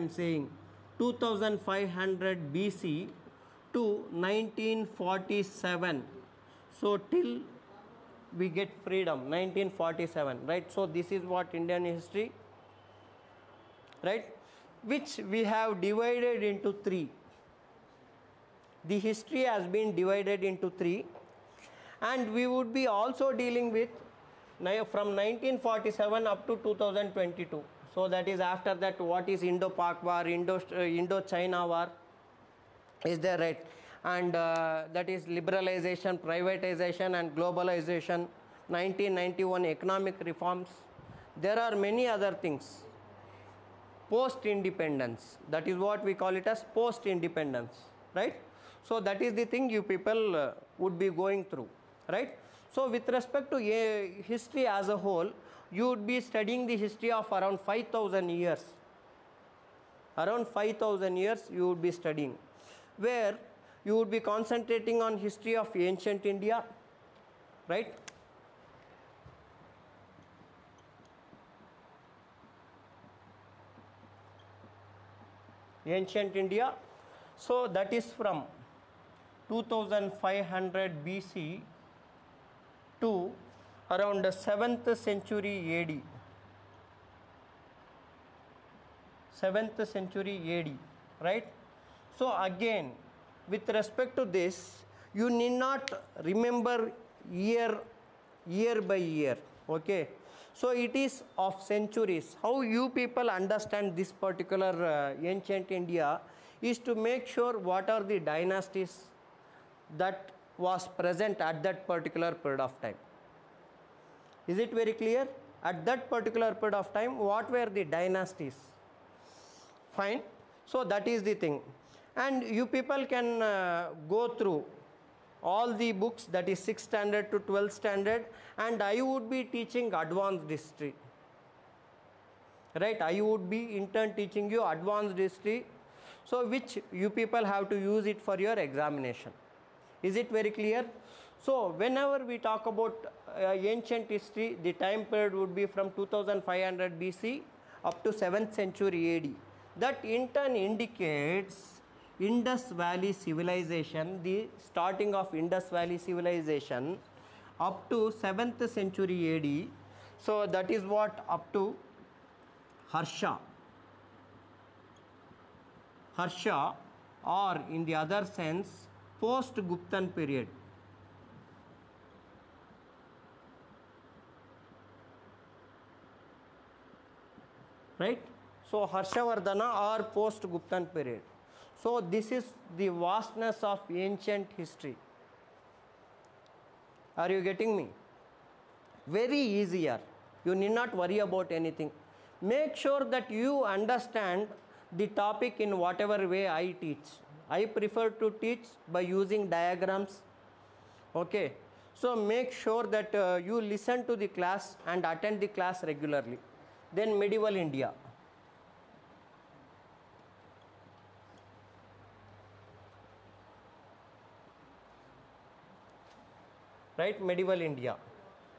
I'm saying 2500 BC to 1947. So till we get freedom, 1947, right? So this is what Indian history, right, which we have divided into three. The history has been divided into three, and we would be also dealing with from 1947 up to 2022. So that is after that, what is Indo-Pak war, Indo-China war is there, right? And that is liberalization, privatization and globalization, 1991 economic reforms. There are many other things. Post-independence, that is what we call it as post-independence, right? So that is the thing you people would be going through, right? So with respect to history as a whole, you would be studying the history of around 5,000 years. Around 5,000 years you would be studying, where you would be concentrating on history of ancient India, right? Ancient India. So that is from 2500 BC to around the 7th century AD. 7th century AD, right? So again, with respect to this, you need not remember year by year, okay? So it is of centuries. How you people understand this particular ancient India is to make sure what are the dynasties that was present at that particular period of time. Is it very clear? At that particular period of time, what were the dynasties? Fine. So that is the thing. And you people can go through all the books, that is 6th standard to 12th standard, and I would be teaching advanced history, right? I would be in turn teaching you advanced history, so which you people have to use it for your examination. Is it very clear? So whenever we talk about ancient history, the time period would be from 2500 BC up to 7th century AD. That in turn indicates Indus Valley civilization, the starting of Indus Valley civilization up to 7th century AD. So that is what up to Harsha, or in the other sense post-Guptan period. Right? So Harshavardhana or post-Guptan period. So this is the vastness of ancient history. Are you getting me? Very easier. You need not worry about anything. Make sure that you understand the topic in whatever way I teach. I prefer to teach by using diagrams. Okay. So make sure that you listen to the class and attend the class regularly. Then medieval India. Right, medieval India.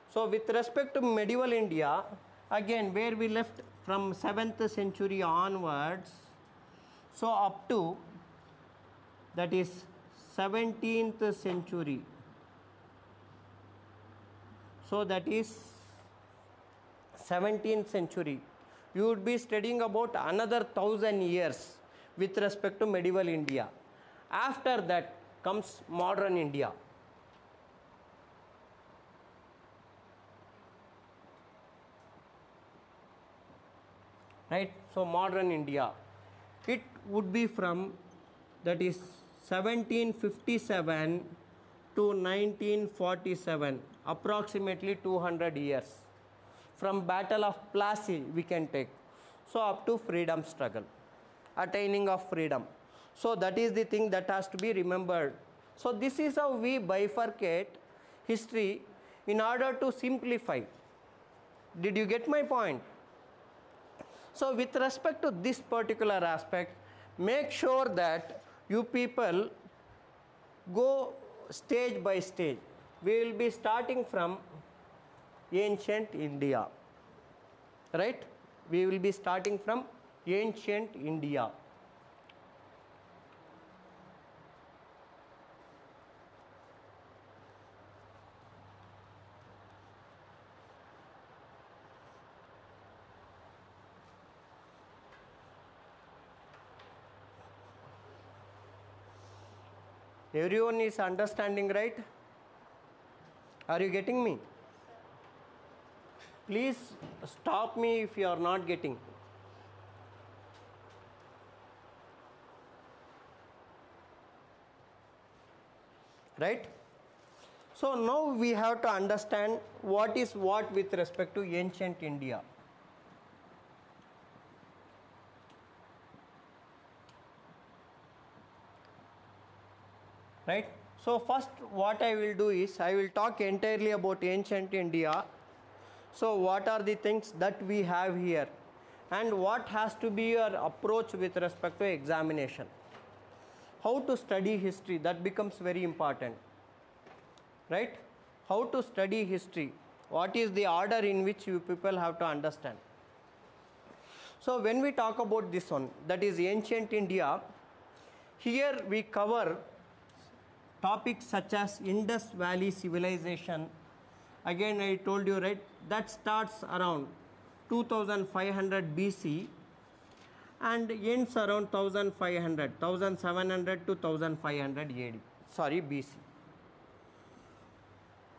So with respect to medieval India, again where we left from 7th century onwards, so up to that is 17th century. So that is 17th century. You would be studying about another 1000 years with respect to medieval India. After that comes modern India. Right? So modern India, it would be from that is 1757 to 1947, approximately 200 years. From Battle of Plassey we can take, so up to freedom struggle, attaining of freedom. So that is the thing that has to be remembered. So this is how we bifurcate history in order to simplify. Did you get my point? So with respect to this particular aspect, make sure that you people go stage by stage. We will be starting from ancient India, right? We will be starting from ancient India. Everyone is understanding, right? Are you getting me? Please stop me if you are not getting. Right? So now we have to understand what is what with respect to ancient India. Right? So first what I will do is I will talk entirely about ancient India. So what are the things that we have here and what has to be your approach with respect to examination. How to study history, that becomes very important. Right? How to study history, what is the order in which you people have to understand. So when we talk about this one, that is ancient India, here we cover topics such as Indus Valley civilization. Again I told you, right, that starts around 2500 BC and ends around 1700 to 1500 AD, sorry, BC.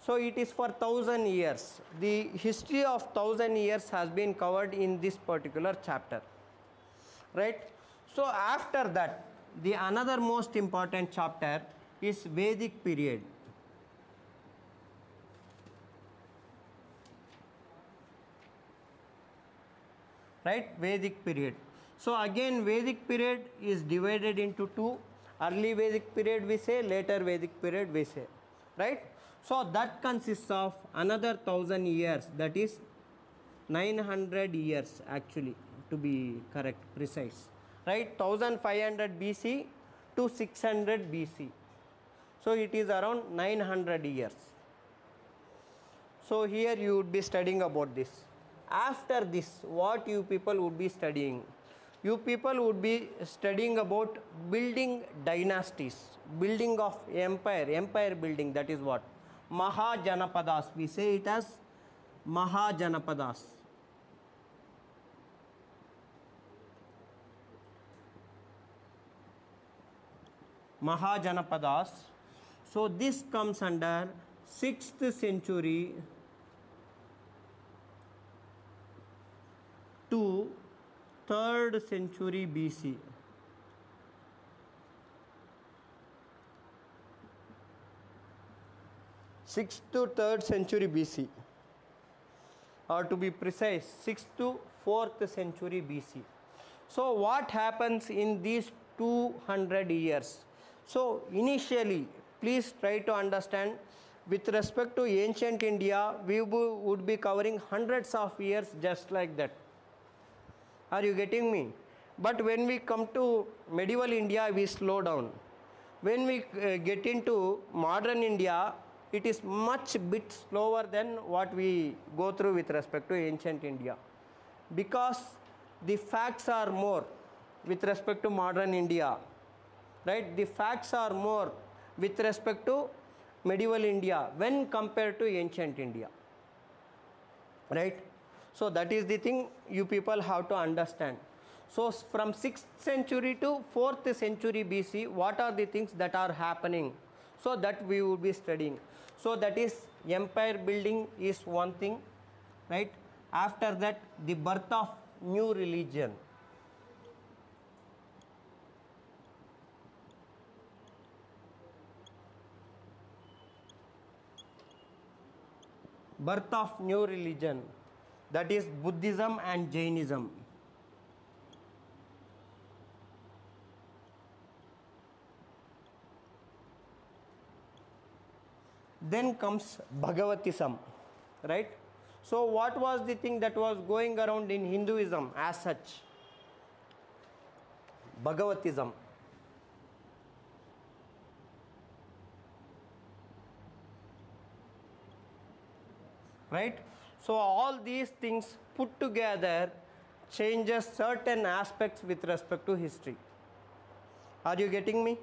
So it is for 1000 years. The history of 1000 years has been covered in this particular chapter. Right? So after that, the another most important chapter is Vedic period. Right? Vedic period. So again Vedic period is divided into two. Early Vedic period we say, later Vedic period we say. Right? So that consists of another 1000 years, that is 900 years actually, to be correct, precise. Right? 1500 BC to 600 BC. So it is around 900 years. So here you would be studying about this. After this, what you people would be studying? You people would be studying about building dynasties, building of empire building, that is what? Mahajanapadas, we say it as Mahajanapadas. Mahajanapadas. So this comes under 6th century to 3rd century BC. 6th to 3rd century BC, or to be precise 6th to 4th century BC. So what happens in these 200 years? So initially, please try to understand, with respect to ancient India, we would be covering hundreds of years just like that. Are you getting me? But when we come to medieval India, we slow down. When we get into modern India, it is much bit slower than what we go through with respect to ancient India, because the facts are more with respect to modern India, right? The facts are more with respect to medieval India when compared to ancient India, right? So that is the thing you people have to understand. So from 6th century to 4th century BC, what are the things that are happening? So that we will be studying. So that is empire building is one thing, right? After that, the birth of new religion. Birth of new religion, that is Buddhism and Jainism. Then comes Bhagavatism, right? So what was the thing that was going around in Hinduism as such? Bhagavatism. Right? So all these things put together changes certain aspects with respect to history. Are you getting me?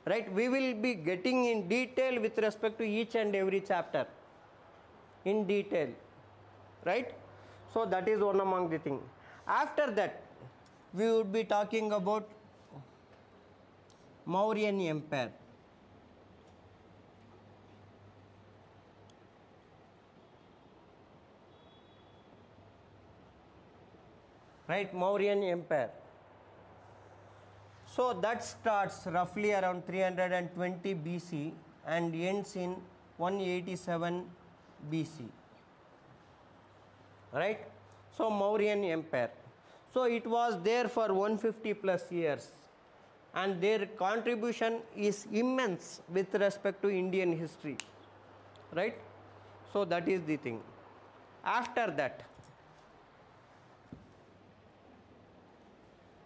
Right, we will be getting in detail with respect to each and every chapter in detail, right? So that is one among the thing. After that, we would be talking about Mauryan Empire. Right, Mauryan Empire. So that starts roughly around 320 BC and ends in 187 BC. Right? So Mauryan Empire. So it was there for 150 plus years, and their contribution is immense with respect to Indian history. Right? So that is the thing. After that,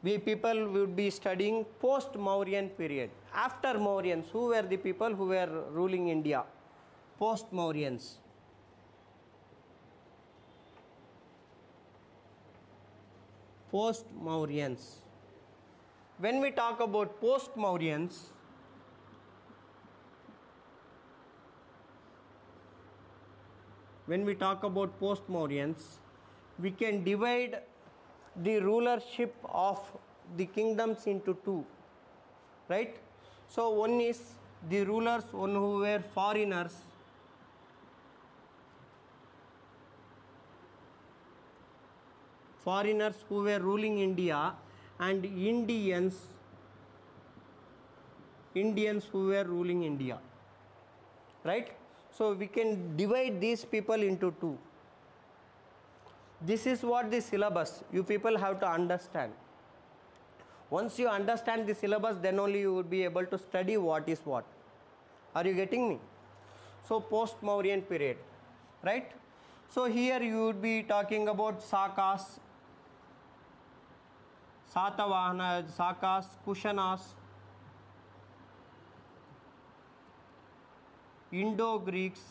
we people would be studying post-Mauryan period. After Mauryans, who were the people who were ruling India? Post-Mauryans. Post-Mauryans. When we talk about post-Mauryans, we can divide the rulership of the kingdoms into two, right? So one is the rulers, one who were foreigners, who were ruling India, and Indians who were ruling India, right? So we can divide these people into two. This is what the syllabus you people have to understand. Once you understand the syllabus, then only you would be able to study what is what. Are you getting me? So post-Mauryan period, right? So here you would be talking about Sakas, Satavahanas, Sakas, Kushanas, Indo-Greeks,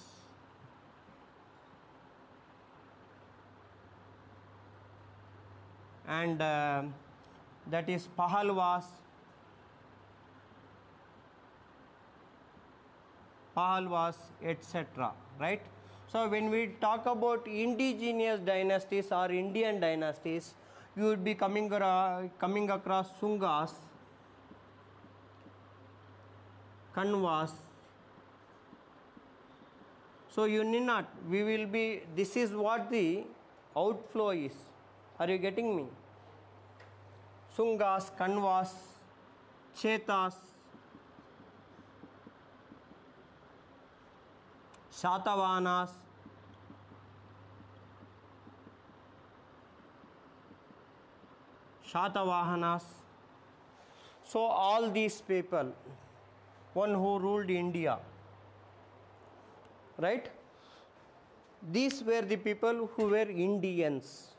and that is Pahalwas, etc. Right? So when we talk about indigenous dynasties or Indian dynasties, you would be coming across Sungas, Kanwas. So you need not, this is what the outflow is. Are you getting me? Sungas, Kanvas, Chetas, Shatavahanas, so all these people, one who ruled India, right? These were the people who were Indians.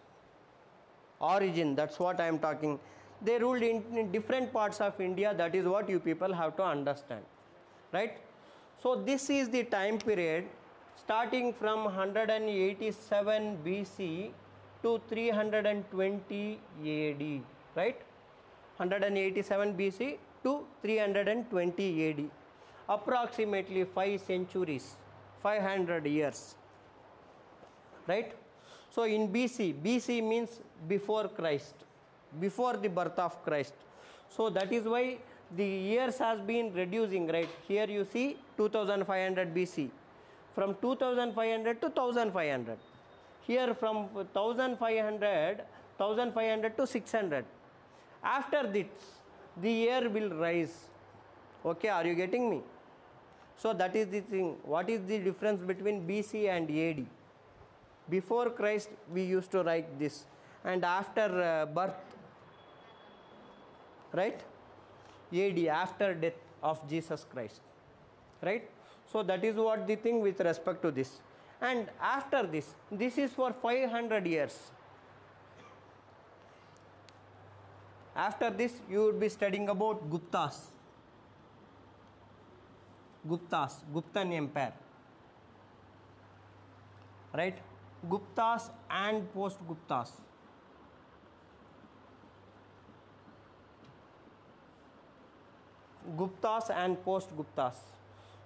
Origin, that's what I am talking. They ruled in different parts of India. That is what you people have to understand, right? So this is the time period starting from 187 BC to 320 AD, right? 187 BC to 320 AD, approximately 5 centuries, 500 years, right? So in BC means before Christ, before the birth of Christ. So that is why the years has been reducing, right? Here you see 2500 BC, from 2500 to 1500. Here from 1500 to 600. After this, the year will rise. Okay, are you getting me? So that is the thing. What is the difference between BC and AD? Before Christ, we used to write this, and after birth, right? AD, after death of Jesus Christ, right? So that is what the thing with respect to this. And after this is for 500 years. After this, you would be studying about Guptan Empire, right? Guptas and post-Guptas. Guptas and post-Guptas.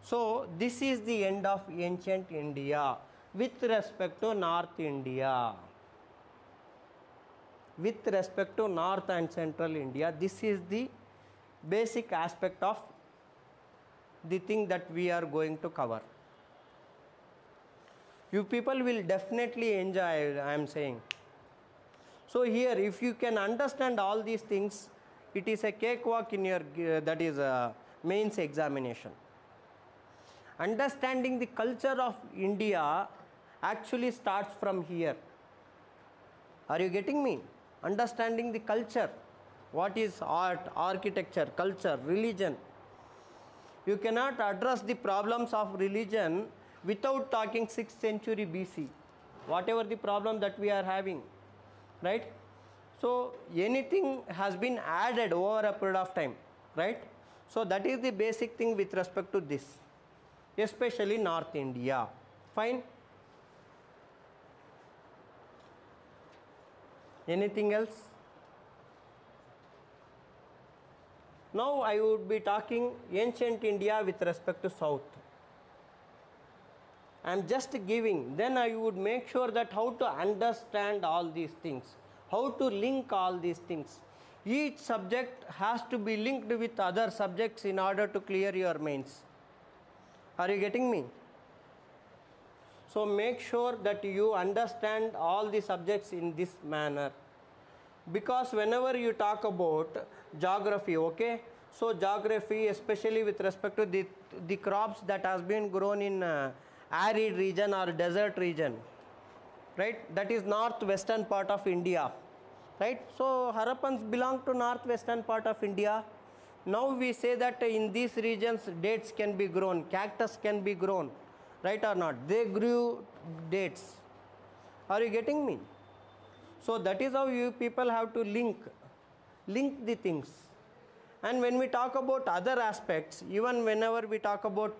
So this is the end of ancient India with respect to North India. With respect to North and Central India, this is the basic aspect of the thing that we are going to cover. You people will definitely enjoy, I am saying. So here, if you can understand all these things, it is a cakewalk in your that is mains examination. Understanding the culture of India actually starts from here. Are you getting me? Understanding the culture. What is art, architecture, culture, religion? You cannot address the problems of religion without talking 6th century BC. Whatever the problem that we are having, right? So anything has been added over a period of time, right? So that is the basic thing with respect to this, especially North India. Fine. Anything else? Now I would be talking ancient India with respect to South. I am just giving, then I would make sure that how to understand all these things, how to link all these things. Each subject has to be linked with other subjects in order to clear your mains. Are you getting me? So make sure that you understand all the subjects in this manner. Because whenever you talk about geography, okay, so geography, especially with respect to the crops that has been grown in arid region or desert region, right, that is northwestern part of India, right? So Harappans belong to northwestern part of India. Now we say that in these regions dates can be grown, cactus can be grown, right or not? They grew dates. Are you getting me? So that is how you people have to link the things. And when we talk about other aspects, even whenever we talk about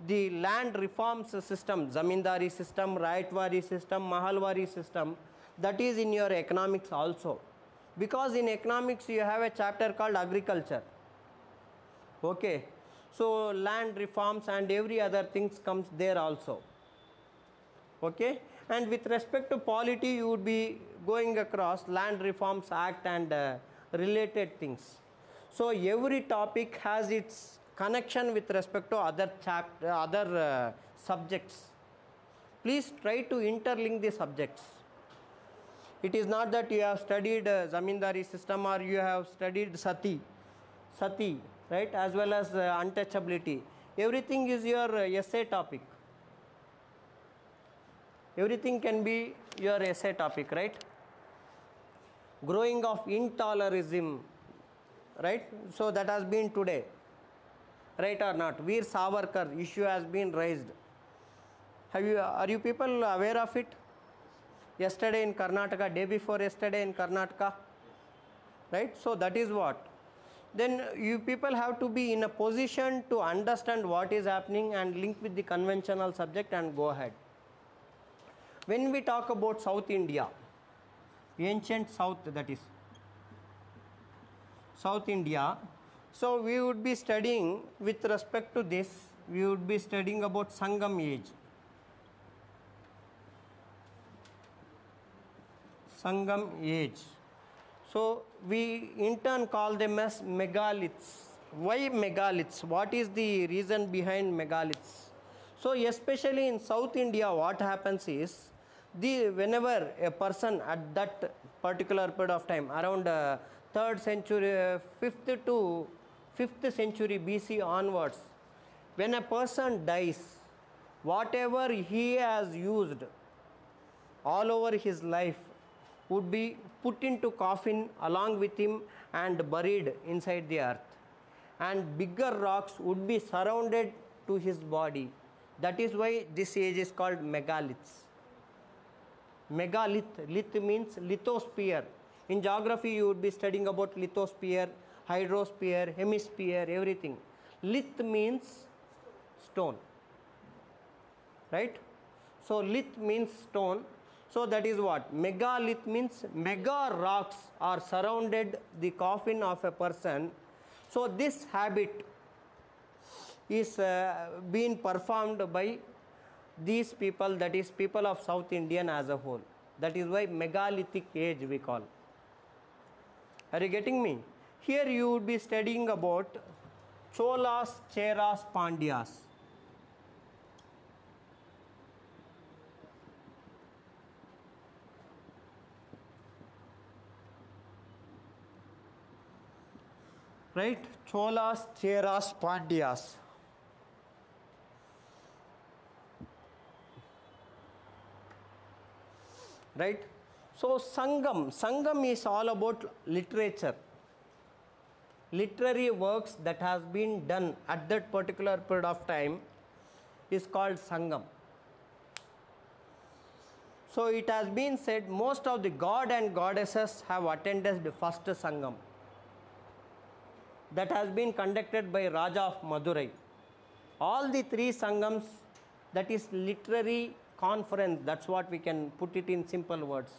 the land reforms system, zamindari system, raitwari system, mahalwari system, that is in your economics also. Because in economics you have a chapter called agriculture. Okay. So land reforms and every other things comes there also. Okay. And with respect to polity, you would be going across Land Reforms Act and related things. So every topic has its connection with respect to other subjects. Please try to interlink the subjects. It is not that you have studied zamindari system or you have studied sati, right, as well as untouchability. Everything is your essay topic. Everything can be your essay topic, right? Growing of intolerism, right? So that has been today, right or not? Veer Savarkar issue has been raised. Are you people aware of it? Yesterday in Karnataka, day before yesterday in Karnataka, right? So that is what. Then you people have to be in a position to understand what is happening and link with the conventional subject and go ahead. When we talk about South India, ancient South, that is South India, so we would be studying with respect to this, we would be studying about Sangam age. Sangam age. So we in turn call them as megaliths. Why megaliths? What is the reason behind megaliths? So especially in South India, what happens is, whenever a person at that particular period of time, around 3rd century, 5th to 5th century BC onwards, when a person dies, whatever he has used all over his life would be put into coffin along with him and buried inside the earth. And bigger rocks would be surrounded to his body. That is why this age is called megaliths. Megalith, lith means lithosphere. In geography, you would be studying about lithosphere, hydrosphere, hemisphere, everything. Lith means stone, right? So lith means stone. So that is what? Megalith means mega rocks are surrounded the coffin of a person. So this habit is being performed by these people, that is people of South Indian as a whole. That is why megalithic age we call. Are you getting me? Here you would be studying about Cholas, Cheras, Pandyas. Right? Cholas, Cheras, Pandyas. Right? So Sangam is all about literature. Literary works that has been done at that particular period of time is called Sangam. So it has been said most of the god and goddesses have attended the first Sangam that has been conducted by Raja of Madurai. All the three Sangams, that is literary conference, that's what we can put it in simple words.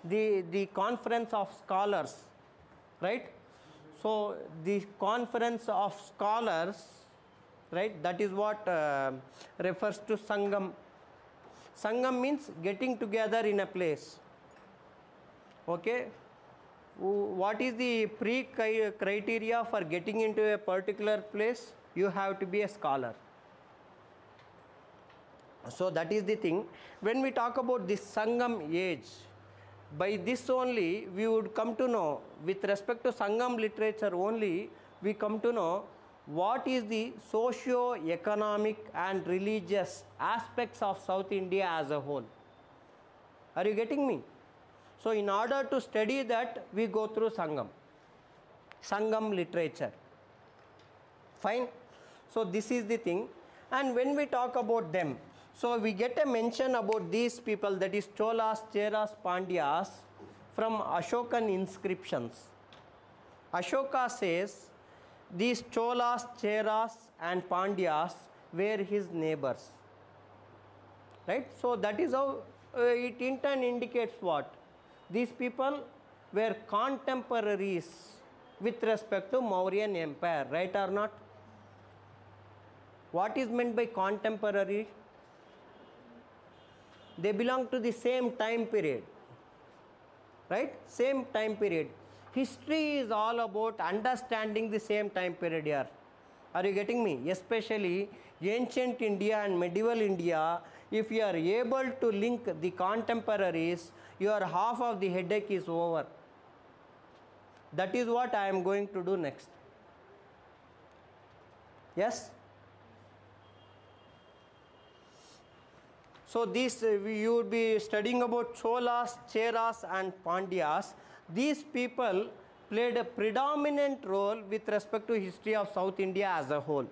The conference of scholars, right? So the conference of scholars, right, that is what refers to Sangam. Sangam means getting together in a place. Okay? What is the criteria for getting into a particular place? You have to be a scholar. So that is the thing. When we talk about this Sangam age, by this only we would come to know, with respect to Sangam literature only, we come to know what is the socio-economic and religious aspects of South India as a whole. Are you getting me? So in order to study that, we go through Sangam literature. Fine. So this is the thing. And when we talk about them, so we get a mention about these people, that is Cholas, Cheras, Pandyas, from Ashokan inscriptions. Ashoka says these Cholas, Cheras and Pandyas were his neighbors. Right? So that is how it in turn indicates what? These people were contemporaries with respect to Mauryan Empire, right or not? What is meant by contemporary? They belong to the same time period, right? Same time period. History is all about understanding the same time period here. Are you getting me? Especially ancient India and medieval India, if you are able to link the contemporaries, your half of the headache is over. That is what I am going to do next. Yes? So this you would be studying about Cholas, Cheras and Pandyas. These people played a predominant role with respect to history of South India as a whole.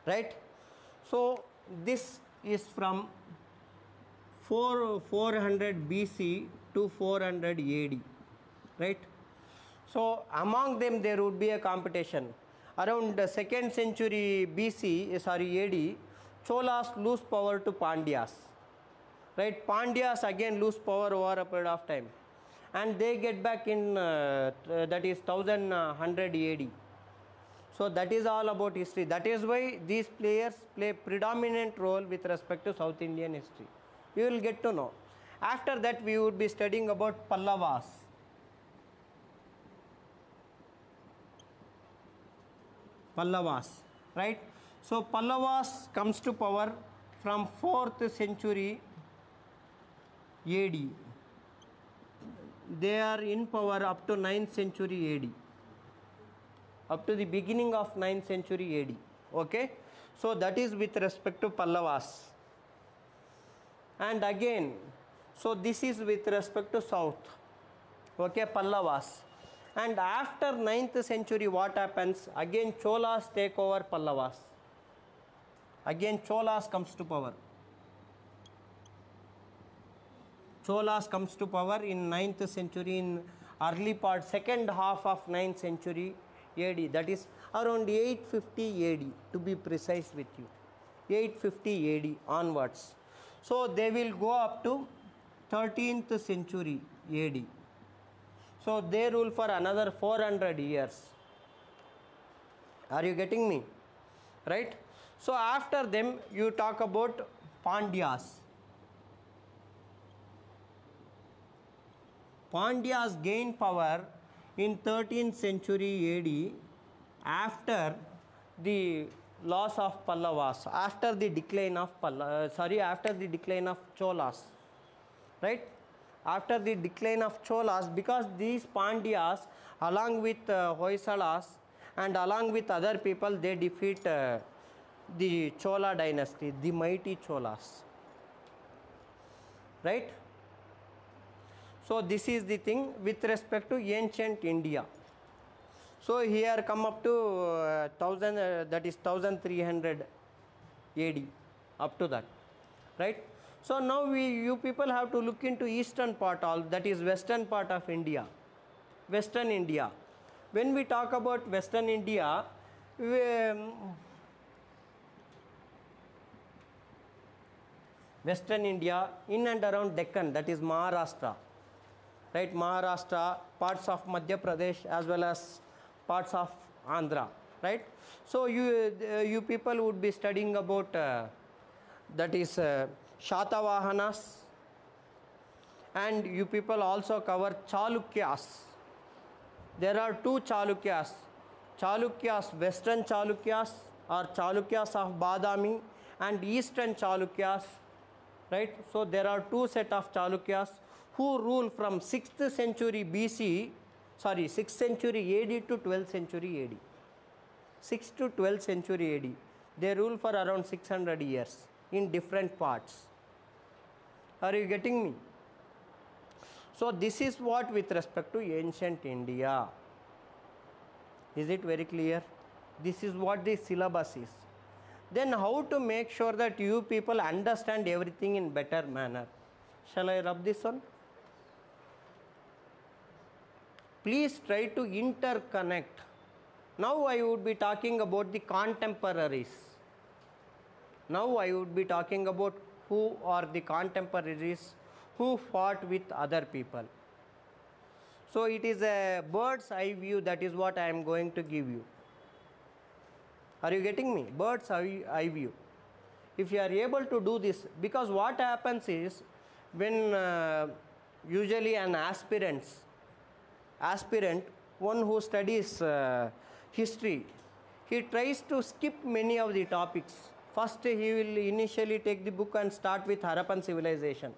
Right? So this is from 400 BC to 400 AD. Right? So among them there would be a competition. Around the 2nd century BC, AD, Cholas lose power to Pandyas. Right? Pandyas again lose power over a period of time. And they get back in, that is 1100 AD. So that is all about history. That is why these players play predominant role with respect to South Indian history. You will get to know. After that we would be studying about Pallavas. Right? So Pallavas comes to power from 4th century AD. They are in power up to 9th century AD. Up to the beginning of 9th century AD. Okay? So that is with respect to Pallavas. And again, so this is with respect to south. Okay, Pallavas. And after 9th century what happens? Again Cholas take over Pallavas. Again Cholas comes to power. Cholas comes to power in 9th century, in early part, second half of 9th century AD. That is around 850 AD to be precise with you. 850 AD onwards. So they will go up to 13th century AD. So they rule for another 400 years. Are you getting me? Right? So after them you talk about Pandyas. Pandyas gained power in 13th century AD after the loss of Pallavas, after the decline of after the decline of Cholas, right? After the decline of Cholas, because these Pandyas, along with Hoysalas and along with other people, they defeat the Chola dynasty, the mighty Cholas, right? So this is the thing with respect to ancient India. So here come up to 1000, that is 1300 AD, up to that, right? So now you people have to look into eastern part, that is western part of India, western India. When we talk about western India, western India in and around Deccan, that is Maharashtra, right? Maharashtra, parts of Madhya Pradesh as well as parts of Andhra, right? So you people would be studying about that is Shatavahanas, and you people also cover Chalukyas. There are two Chalukyas, western Chalukyas or Chalukyas of Badami, and eastern Chalukyas, right? So there are two set of Chalukyas who rule from 6th century BC, 6th century AD to 12th century AD. 6th to 12th century AD. They rule for around 600 years in different parts. Are you getting me? So this is what with respect to ancient India. Is it very clear? This is what the syllabus is. Then how to make sure that you people understand everything in better manner? Shall I rub this on? Please try to interconnect. Now I would be talking about the contemporaries. Now I would be talking about who are the contemporaries who fought with other people. So it is a bird's eye view, that is what I am going to give you. Are you getting me? Bird's eye view. If you are able to do this, because what happens is when usually an aspirant, one who studies history, he tries to skip many of the topics. First he will initially take the book and start with Harappan civilization.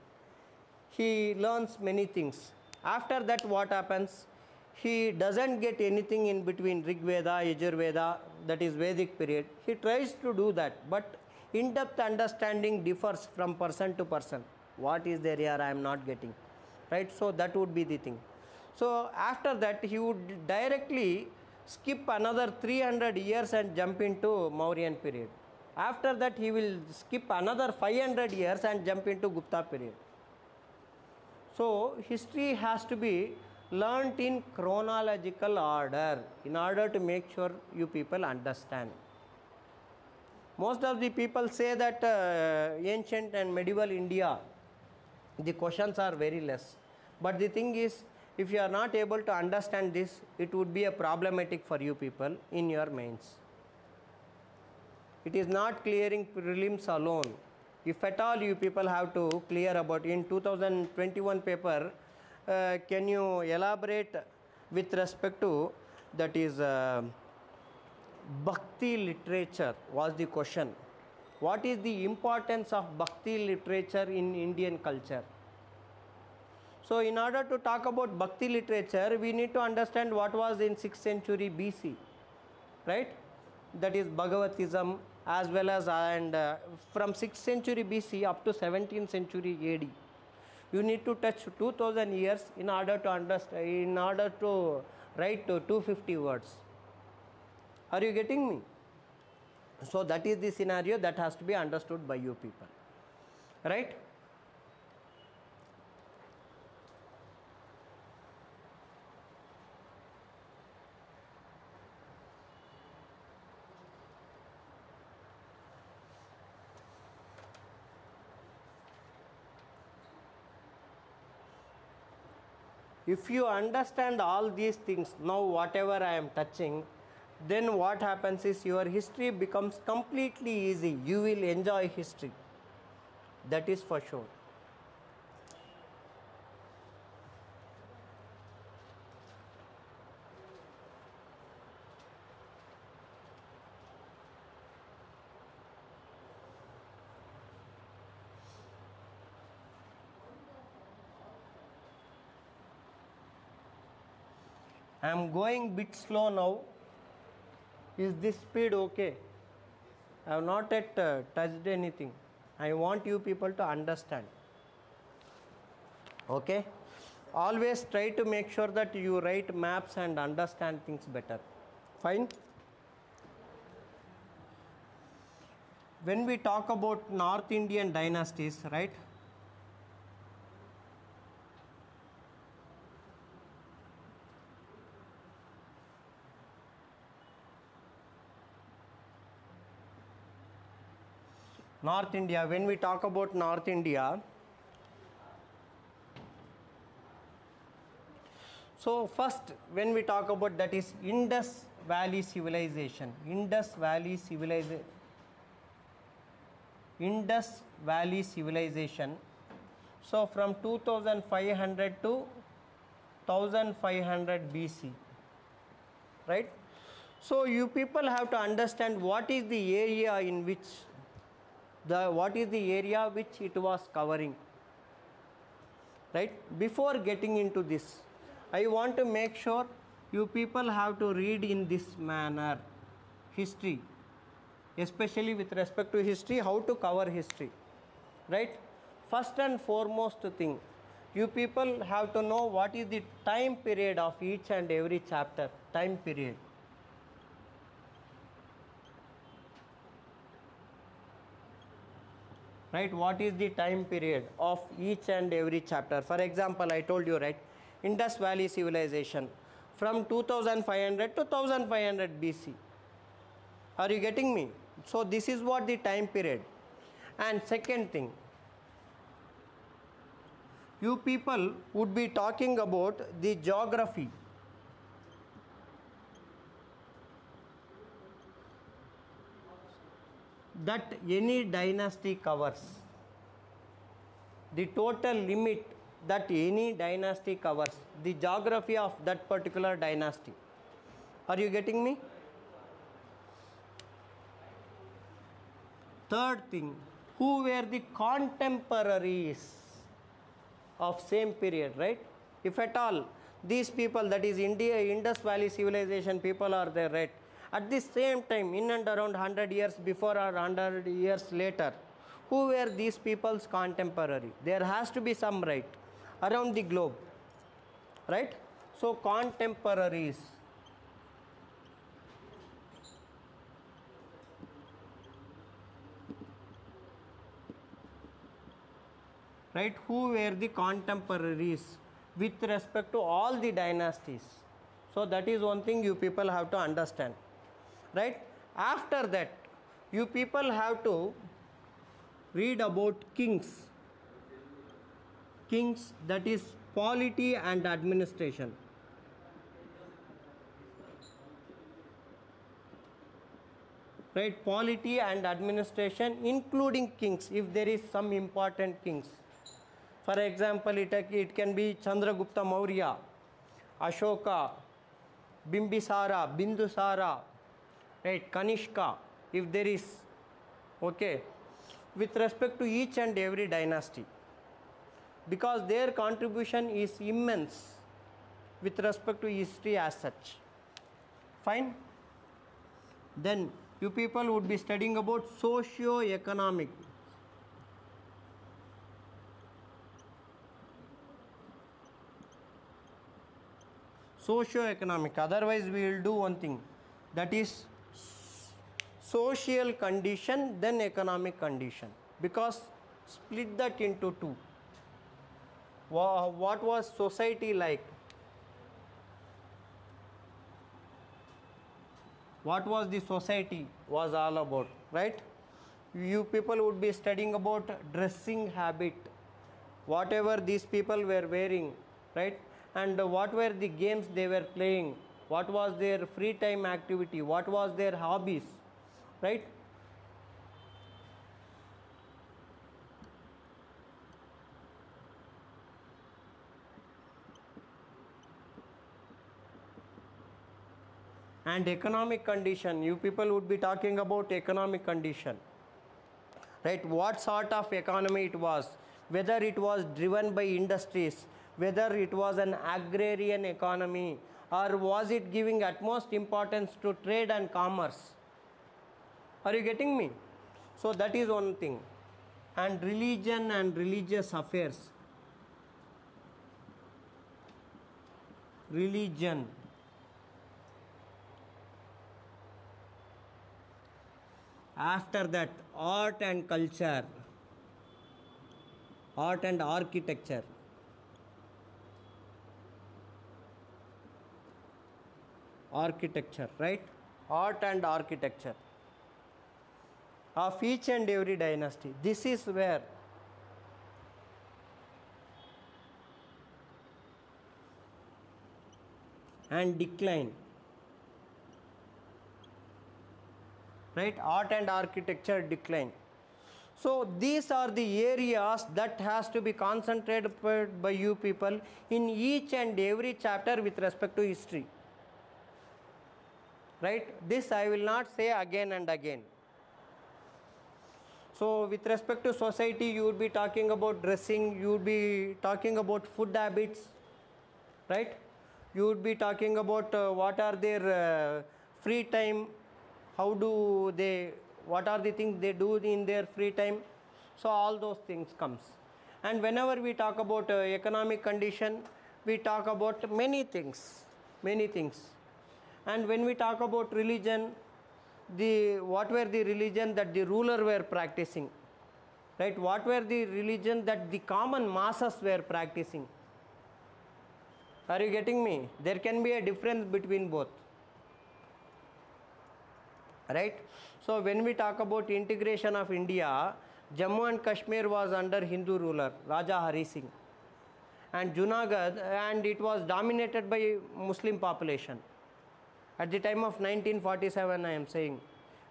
He learns many things. After that what happens? He doesn't get anything in between Rig Veda, Yajurveda, that is Vedic period. He tries to do that, but in-depth understanding differs from person to person. What is there here I am not getting, right? So that would be the thing. So after that he would directly skip another 300 years and jump into Mauryan period. After that he will skip another 500 years and jump into Gupta period. So history has to be learnt in chronological order in order to make sure you people understand. Most of the people say that ancient and medieval India, the questions are very less. But the thing is, if you are not able to understand this, it would be a problematic for you people in your mains. It is not clearing prelims alone. If at all you people have to clear about in 2021 paper, can you elaborate with respect to that is Bhakti literature was the question. What is the importance of Bhakti literature in Indian culture? So in order to talk about Bhakti literature, we need to understand what was in 6th century BC, right? That is Bhagavatism, as well as from 6th century BC up to 17th century AD. You need to touch 2000 years in order to understand, in order to write 250 words. Are you getting me? So that is the scenario that has to be understood by you people, right? If you understand all these things, now whatever I am touching, then what happens is your history becomes completely easy. You will enjoy history. That is for sure. I am going bit slow now. Is this speed okay? I have not yet touched anything. I want you people to understand. Okay? Always try to make sure that you write maps and understand things better. Fine? When we talk about North Indian dynasties, right? North India, when we talk about North India, so first when we talk about that is Indus Valley Civilization. Indus Valley Civilization. So from 2500 to 1500 BC, right? So you people have to understand what is the area in which what is the area which it was covering, right? Before getting into this, I want to make sure you people have to read in this manner history, especially with respect to history, how to cover history, right? First and foremost thing, you people have to know what is the time period of each and every chapter. Time period. Right, what is the time period of each and every chapter? For example, I told you, right, Indus Valley Civilization from 2500 to 1500 BC. Are you getting me? So this is what the time period. And second thing, you people would be talking about the geography. That any dynasty covers, the total limit that any dynasty covers, the geography of that particular dynasty. Are you getting me? Third thing, who were the contemporaries of same period, right? If at all these people, that is India, Indus Valley Civilization people are there, right? At the same time, in and around 100 years before or 100 years later, who were these people's contemporary? There has to be some, right, around the globe, right? So contemporaries, right? Who were the contemporaries with respect to all the dynasties? So that is one thing you people have to understand, right? After that, you people have to read about kings. Kings, that is polity and administration. Right, polity and administration, including kings, if there is some important kings. For example, it can be Chandragupta Maurya, Ashoka, Bimbisara, Bindusara, right, Kanishka, if there is, okay, with respect to each and every dynasty, because their contribution is immense with respect to history as such. Fine. Then you people would be studying about socio-economic. Socio-economic, otherwise we will do one thing, that is social condition then economic condition, because split that into two. What was society like? What was the society was all about, right? You people would be studying about dressing habit, whatever these people were wearing, right? and what were the games they were playing, what was their free time activity, what was their hobbies, right? And economic condition, you people would be talking about economic condition, right? What sort of economy it was, whether it was driven by industries, whether it was an agrarian economy, or was it giving utmost importance to trade and commerce. Are you getting me? So that is one thing. And religion and religious affairs, religion, after that art and culture, art and architecture, architecture, right? Art and architecture of each and every dynasty. This is where and decline, right? Art and architecture decline. So these are the areas that has to be concentrated by you people in each and every chapter with respect to history, right? This I will not say again and again. So with respect to society, you would be talking about dressing, you would be talking about food habits, right? You would be talking about what are their free time, how do they, what are the things they do in their free time. So all those things comes. And whenever we talk about economic condition, we talk about many things, many things. And when we talk about religion, what were the religion that the ruler were practicing, right? What were the religion that the common masses were practicing. Are you getting me? There can be a difference between both, right? So when we talk about integration of India, Jammu and Kashmir was under Hindu ruler Raja Hari Singh, and Junagadh, and it was dominated by Muslim population at the time of 1947. I am saying,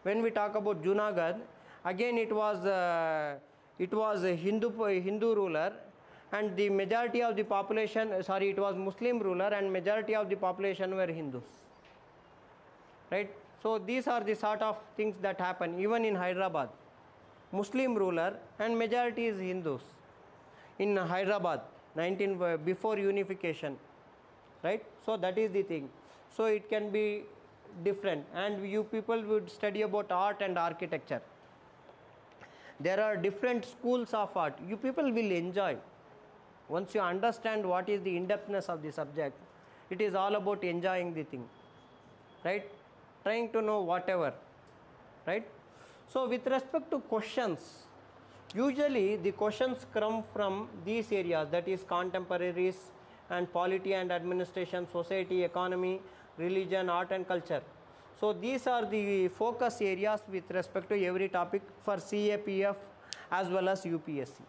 when we talk about Junagadh, again it was a Hindu ruler, and the majority of the population, sorry, it was Muslim ruler and majority of the population were Hindus, right? So these are the sort of things that happen. Even in Hyderabad, Muslim ruler and majority is Hindus in Hyderabad, before unification, right? So that is the thing. So it can be different, and you people would study about art and architecture. There are different schools of art. You people will enjoy. Once you understand what is the in-depthness of the subject, it is all about enjoying the thing, right? Trying to know whatever, right? So with respect to questions, usually the questions come from these areas, that is contemporaries and polity and administration, society, economy, religion, art and culture. So these are the focus areas with respect to every topic for CAPF as well as UPSC.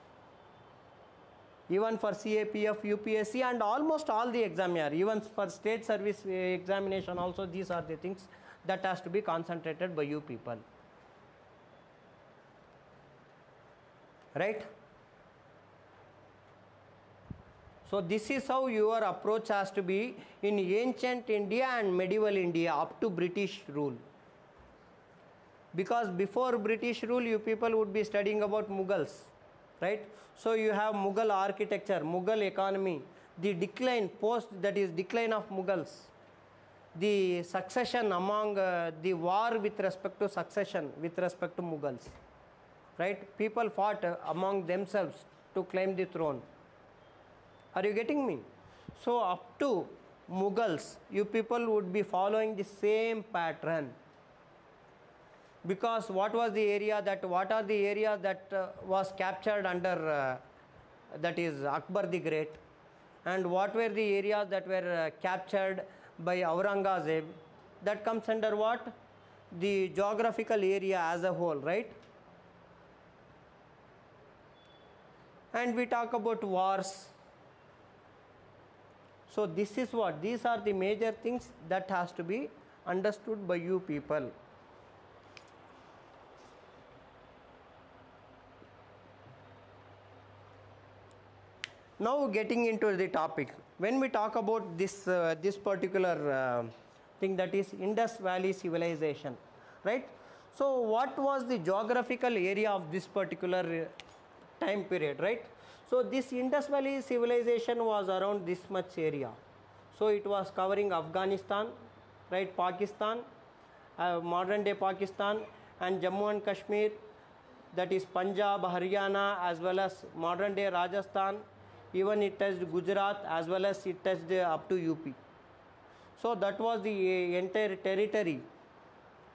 Even for CAPF, UPSC and almost all the exam year, even for state service examination also, these are the things that has to be concentrated by you people, right? So this is how your approach has to be in ancient India and medieval India up to British rule. Because before British rule, you people would be studying about Mughals, right? So you have Mughal architecture, Mughal economy, the decline, that is decline of Mughals, the succession among the war with respect to succession with respect to Mughals, right? People fought among themselves to claim the throne. Are you getting me? So up to Mughals, you people would be following the same pattern. Because what are the areas that was captured under that is Akbar the Great, and what were the areas that were captured by Aurangzeb, that comes under what? The geographical area as a whole, right? And we talk about wars. So this is what, these are the major things that has to be understood by you people. Now getting into the topic, when we talk about this this particular thing, that is Indus Valley civilization, right? So what was the geographical area of this particular time period, right? So this Indus Valley civilization was around this much area. So it was covering Afghanistan, right, Pakistan, modern day Pakistan, and Jammu and Kashmir, that is Punjab, Haryana, as well as modern day Rajasthan. Even it touched Gujarat, as well as it touched up to UP. So that was the entire territory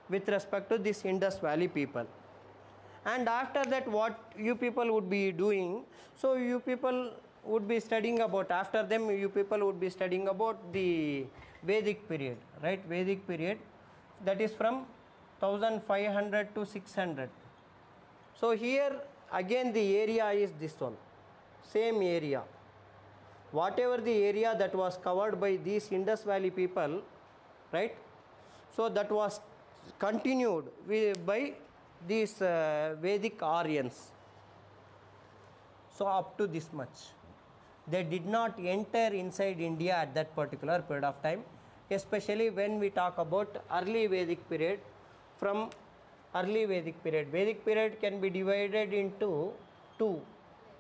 with respect to this Indus Valley people. And after that, what you people would be doing, so you people would be studying about, after them you people would be studying about the Vedic period, right? Vedic period, that is from 1500 to 600. So here again the area is this one, same area. Whatever the area that was covered by these Indus Valley people, right? So that was continued by these Vedic Aryans. So up to this much. They did not enter inside India at that particular period of time, especially when we talk about early Vedic period. From early Vedic period, Vedic period can be divided into two,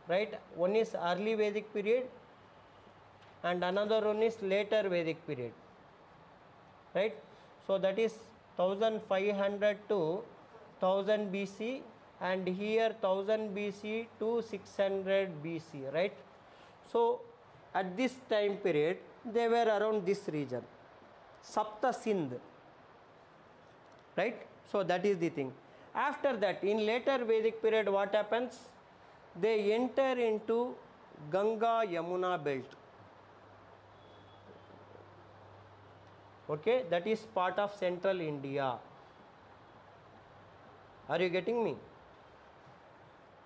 right? One is early Vedic period and another one is later Vedic period, right? So that is 1500 to 1000 BC, and here 1000 BC to 600 BC, right? So at this time period they were around this region, Sapta Sindh, right? So that is the thing. After that, in later Vedic period, what happens? They enter into Ganga Yamuna belt. Okay, that is part of central India. Are you getting me?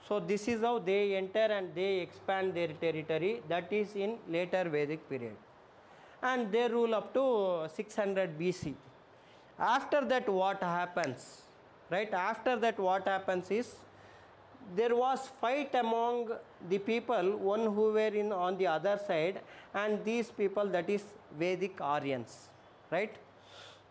So this is how they enter and they expand their territory. That is in later Vedic period. And they rule up to 600 BC. After that, what happens? Right? After that, what happens is, there was fight among the people, one who were in on the other side, and these people, that is Vedic Aryans, right?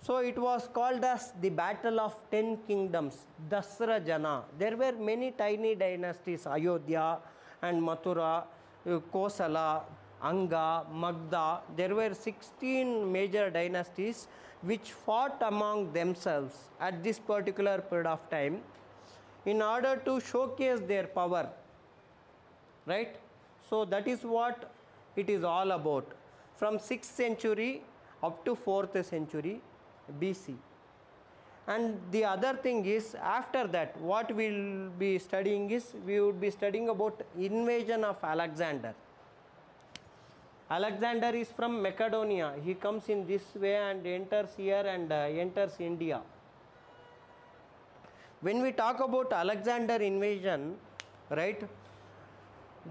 So it was called as the Battle of 10 Kingdoms, Dasra Jana. There were many tiny dynasties, Ayodhya and Mathura, Kosala, Anga, Magda. There were 16 major dynasties which fought among themselves at this particular period of time in order to showcase their power, right? So that is what it is all about, from 6th century up to 4th century BC. And the other thing is, after that, what we will be studying is, we would be studying about invasion of Alexander. Alexander is from Macedonia. He comes in this way and enters here and enters India. When we talk about Alexander invasion, right,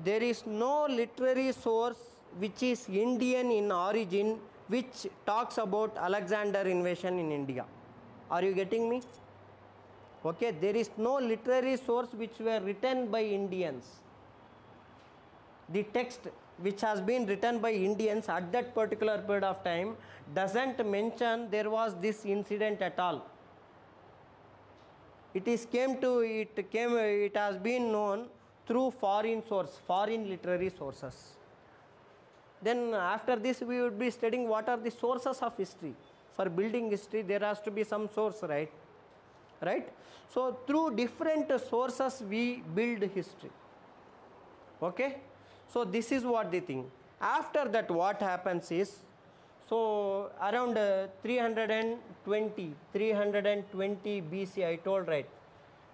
there is no literary source which is Indian in origin which talks about Alexander invasion in India. Are you getting me? Okay, there is no literary source which were written by Indians. The text which has been written by Indians at that particular period of time doesn't mention there was this incident at all. It has been known through foreign literary sources. Then after this we would be studying what are the sources of history. For building history there has to be some source, right? So through different sources we build history. Okay? So this is what the thing. After that, what happens is, so around 320 BC, I told, right?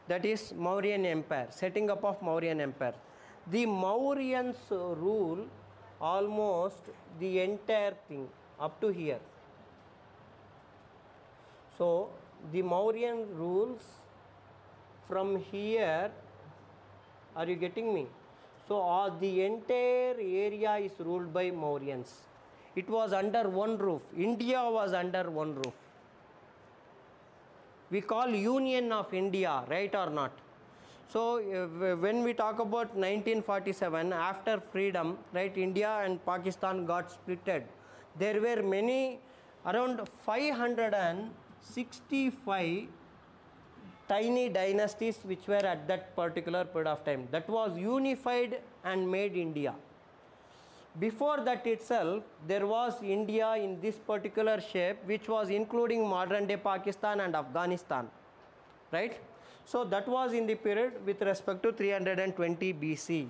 That is Mauryan Empire, setting up of Mauryan Empire. The Mauryans rule almost the entire thing up to here. So the Mauryan rules from here. Are you getting me? So the entire area is ruled by Mauryans. It was under one roof. India was under one roof. We call Union of India, right or not? So when we talk about 1947, after freedom, right, India and Pakistan got splitted. There were many, around 565 tiny dynasties which were at that particular period of time. That was unified and made India. Before that itself, there was India in this particular shape, which was including modern day Pakistan and Afghanistan, right? So that was in the period with respect to 320 BC.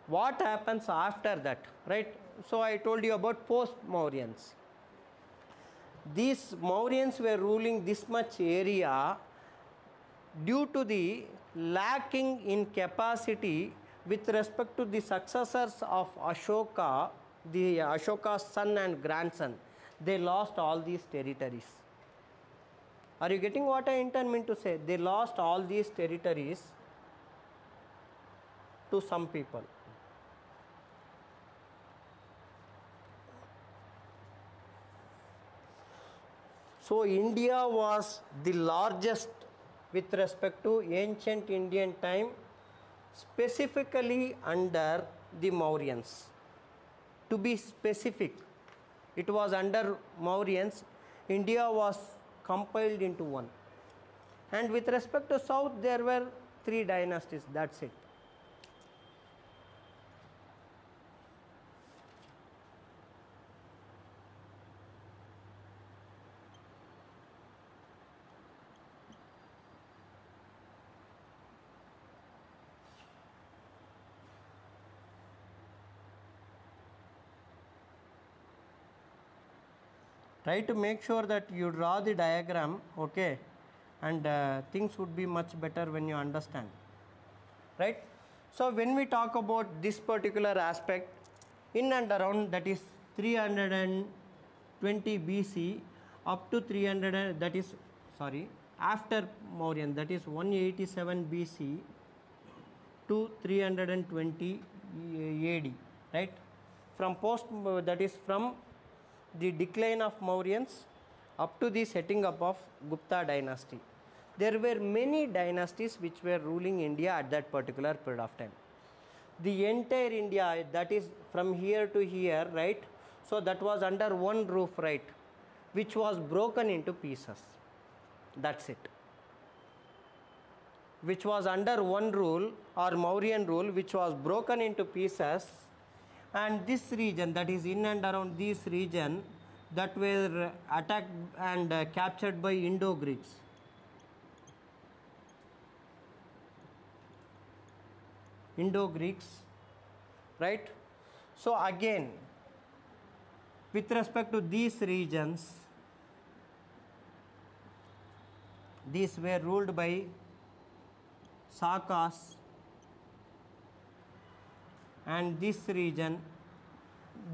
What happens after that, right? So I told you about post-Mauryans. These Mauryans were ruling this much area due to the lacking in capacity with respect to the successors of Ashoka, the Ashoka's son and grandson. They lost all these territories. Are you getting what I intend to say? They lost all these territories to some people. So India was the largest with respect to ancient Indian time, specifically under the Mauryans. To be specific, it was under Mauryans. India was compiled into one. And with respect to south, there were 3 dynasties, that's it. Try to make sure that you draw the diagram, okay, and things would be much better when you understand, right? So when we talk about this particular aspect, in and around, that is 320 BC up to 300, that is, sorry, after Mauryan, that is 187 BC to 320 AD, right? From post, that is from the decline of Mauryans up to the setting up of Gupta dynasty. There were many dynasties which were ruling India at that particular period of time. The entire India, that is from here to here, right? So that was under one roof, right? Which was broken into pieces. That's it. Which was under one rule or Mauryan rule, which was broken into pieces. And this region, that is in and around this region, that were attacked and captured by Indo-Greeks. Indo-Greeks, right? So again, with respect to these regions, these were ruled by Sakas, and this region,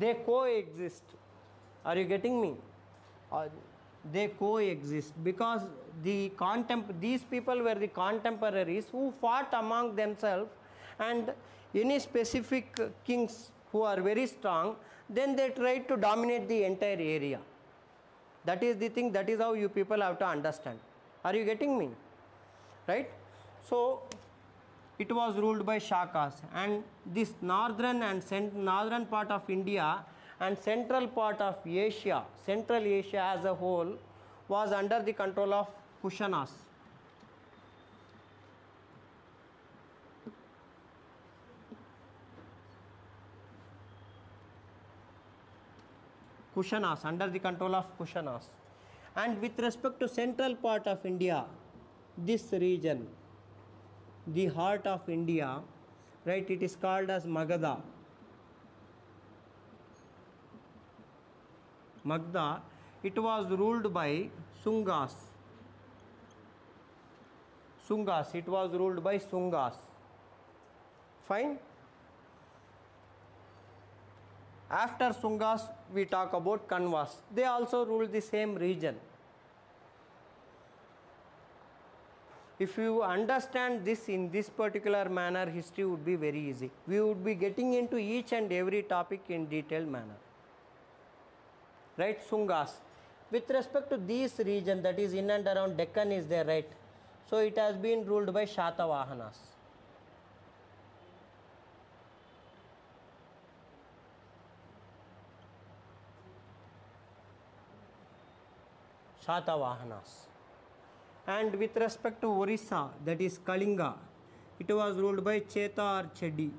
they coexist. Are you getting me? They coexist because these people were the contemporaries who fought among themselves, and any specific kings who are very strong, then they tried to dominate the entire area. That is the thing, that is how you people have to understand. Are you getting me? Right? So it was ruled by Shakas, and this northern part of India and central part of Asia, Central Asia as a whole, was under the control of Kushanas. Kushanas, under the control of Kushanas. And with respect to central part of India, this region, the heart of India, right, it is called as Magadha. Magadha, it was ruled by Sungas. Sungas, it was ruled by Sungas. Fine. After Sungas, we talk about Kanvas. They also ruled the same region. If you understand this in this particular manner, history would be very easy. We would be getting into each and every topic in detailed manner. Right, Sungas. With respect to this region, that is in and around Deccan is there, right? So it has been ruled by Shatavahanas. Shatavahanas. And with respect to Orissa, that is Kalinga, it was ruled by Cheta or Chedi.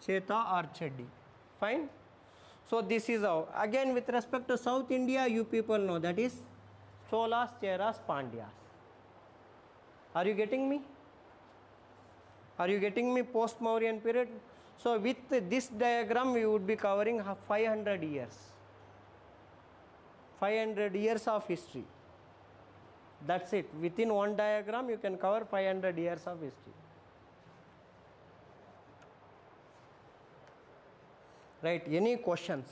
Cheta or Chedi. Fine. So this is how. Again, with respect to South India, you people know, that is Cholas, Cheras, Pandyas. Are you getting me? Are you getting me? Post-Mauryan period. So with this diagram, we would be covering 500 years. 500 years of history. That's it. Within one diagram, you can cover 500 years of history. Right. Any questions?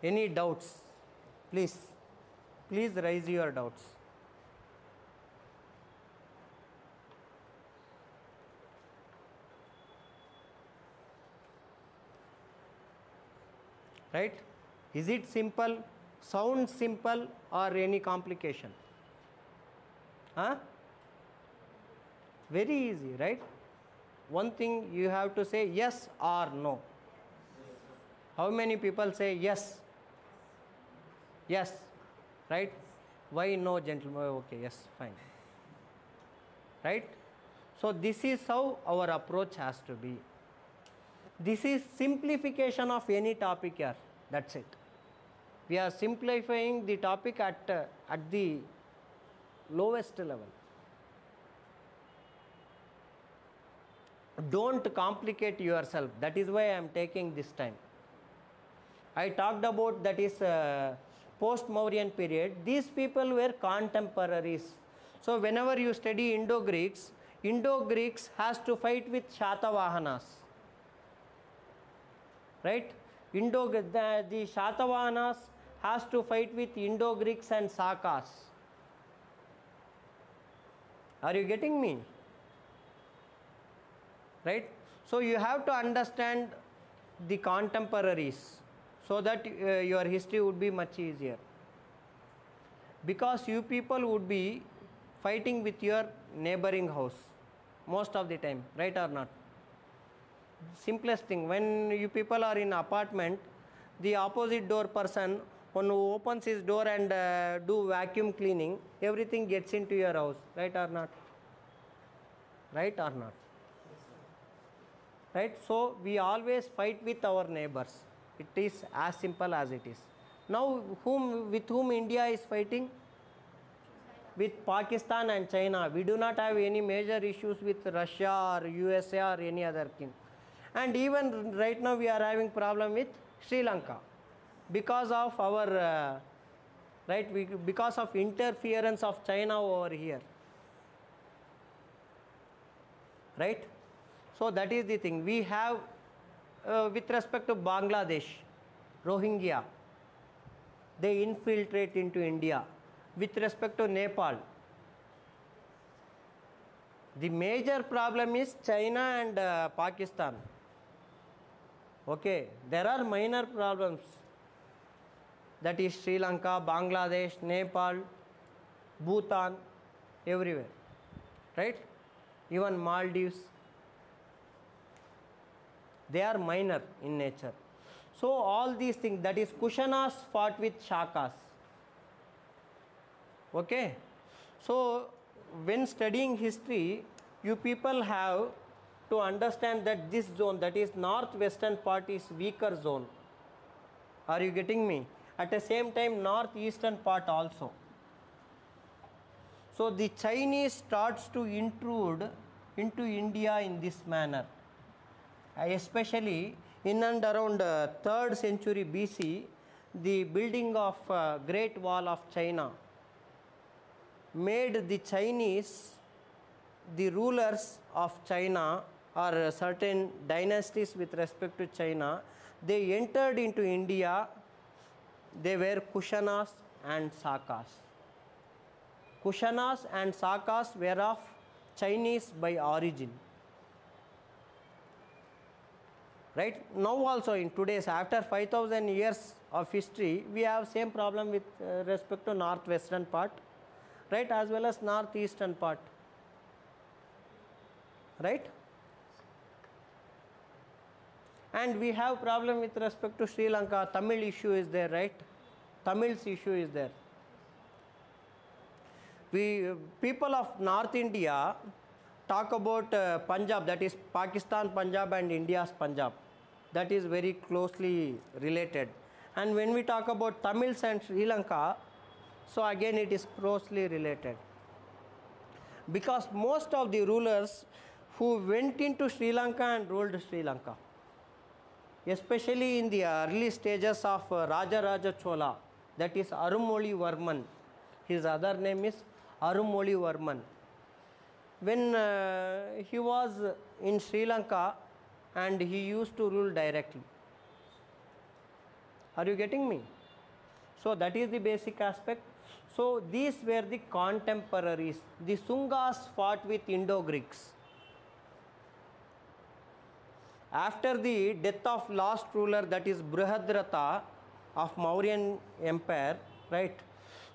Any doubts? Please raise your doubts. Right? Is it simple? Sounds simple or any complication? Huh? Very easy, right? One thing you have to say yes or no. How many people say yes? Yes, right? Why no, gentlemen? Okay, yes, fine. Right? So this is how our approach has to be. This is simplification of any topic here. That's it. We are simplifying the topic at the lowest level. Don't complicate yourself. That is why I am taking this time. I talked about, that is post-Mauryan period. These people were contemporaries. So whenever you study Indo-Greeks, Indo-Greeks has to fight with Shatavahanas. Right? The Shatavahanas has to fight with Indo-Greeks and Sakas. Are you getting me? Right? So you have to understand the contemporaries so that your history would be much easier. Because you people would be fighting with your neighboring house most of the time, right or not? Simplest thing, when you people are in apartment, the opposite door person, when who opens his door and do vacuum cleaning, everything gets into your house, right or not? Right or not? Right? So we always fight with our neighbors. It is as simple as it is. Now with whom India is fighting? With Pakistan and China. We do not have any major issues with Russia or USA or any other king. And even right now we are having problem with Sri Lanka because of our because of interference of China over here. Right? So that is the thing. We have with respect to Bangladesh, Rohingya, they infiltrate into India. With respect to Nepal, the major problem is China and Pakistan. Okay, there are minor problems, that is Sri Lanka, Bangladesh, Nepal, Bhutan, everywhere, right? Even Maldives, they are minor in nature. So all these things, that is Kushanas fought with Shakas. Okay, so when studying history, you people have to understand that this zone, that is northwestern part, is weaker zone. Are you getting me? At the same time, northeastern part also. So the Chinese starts to intrude into India in this manner, especially in and around 3rd century BC. The building of Great Wall of China made the Chinese the rulers of China, or certain dynasties with respect to China. They entered into India. They were Kushanas and Sakas. Kushanas and Sakas were of Chinese by origin. Right? Now also in today's, after 5000 years of history, we have same problem with respect to northwestern part, right, as well as northeastern part, right? And we have problem with respect to Sri Lanka. Tamil issue is there, right? Tamil's issue is there. We people of North India talk about Punjab, that is Pakistan Punjab and India's Punjab. That is very closely related. And when we talk about Tamils and Sri Lanka, so again it is closely related. Because most of the rulers who went into Sri Lanka and ruled Sri Lanka, especially in the early stages of Raja Chola, that is Arumoli Varman. His other name is Arumoli Varman. When he was in Sri Lanka and he used to rule directly. Are you getting me? So that is the basic aspect. So these were the contemporaries. The Sungas fought with Indo-Greeks. After the death of last ruler, that is Brihadratha of Mauryan Empire, right?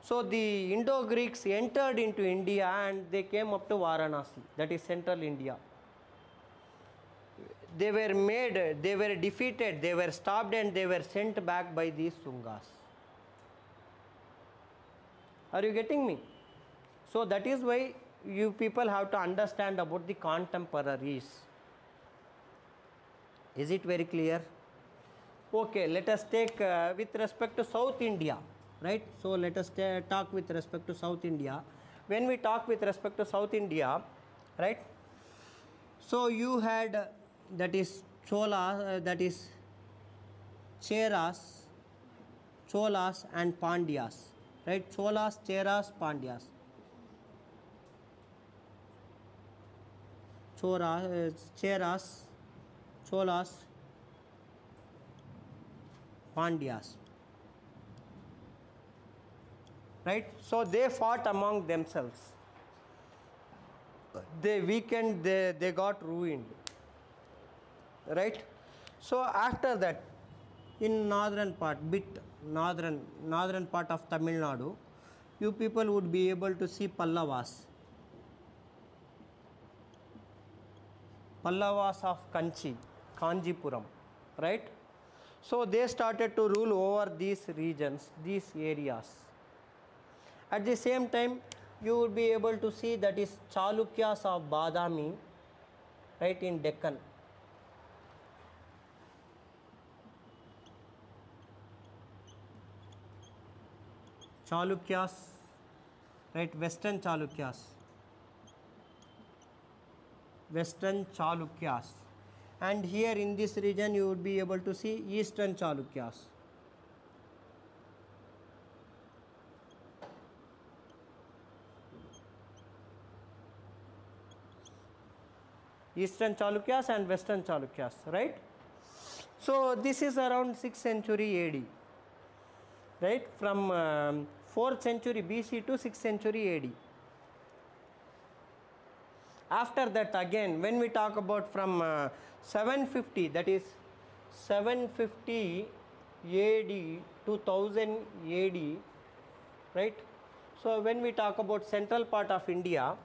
So the Indo-Greeks entered into India and they came up to Varanasi, that is central India. They were defeated, they were stopped and they were sent back by these Sungas. Are you getting me? So that is why you people have to understand about the contemporaries. Is it very clear? Okay, let us take with respect to South India, right? So let us talk with respect to South India. When we talk with respect to South India, right? So you had that is Chola, that is Cheras, Cholas and Pandyas, right? Cholas, Cheras, Pandyas. Cheras, Cholas, Pandyas, right? So they fought among themselves. They weakened, they got ruined, right? So after that, in northern part, northern part of Tamil Nadu, you people would be able to see Pallavas of Kanchipuram, right? So they started to rule over these regions, these areas. At the same time, you would be able to see that is Chalukyas of Badami, right, in Deccan. Chalukyas, right, Western Chalukyas. And here in this region you would be able to see Eastern Chalukyas. Eastern Chalukyas and Western Chalukyas, right? So this is around 6th century AD, right? From 4th century BC to 6th century AD. After that, again, when we talk about from 750, that is 750 AD to 1000 AD, right? So when we talk about central part of India,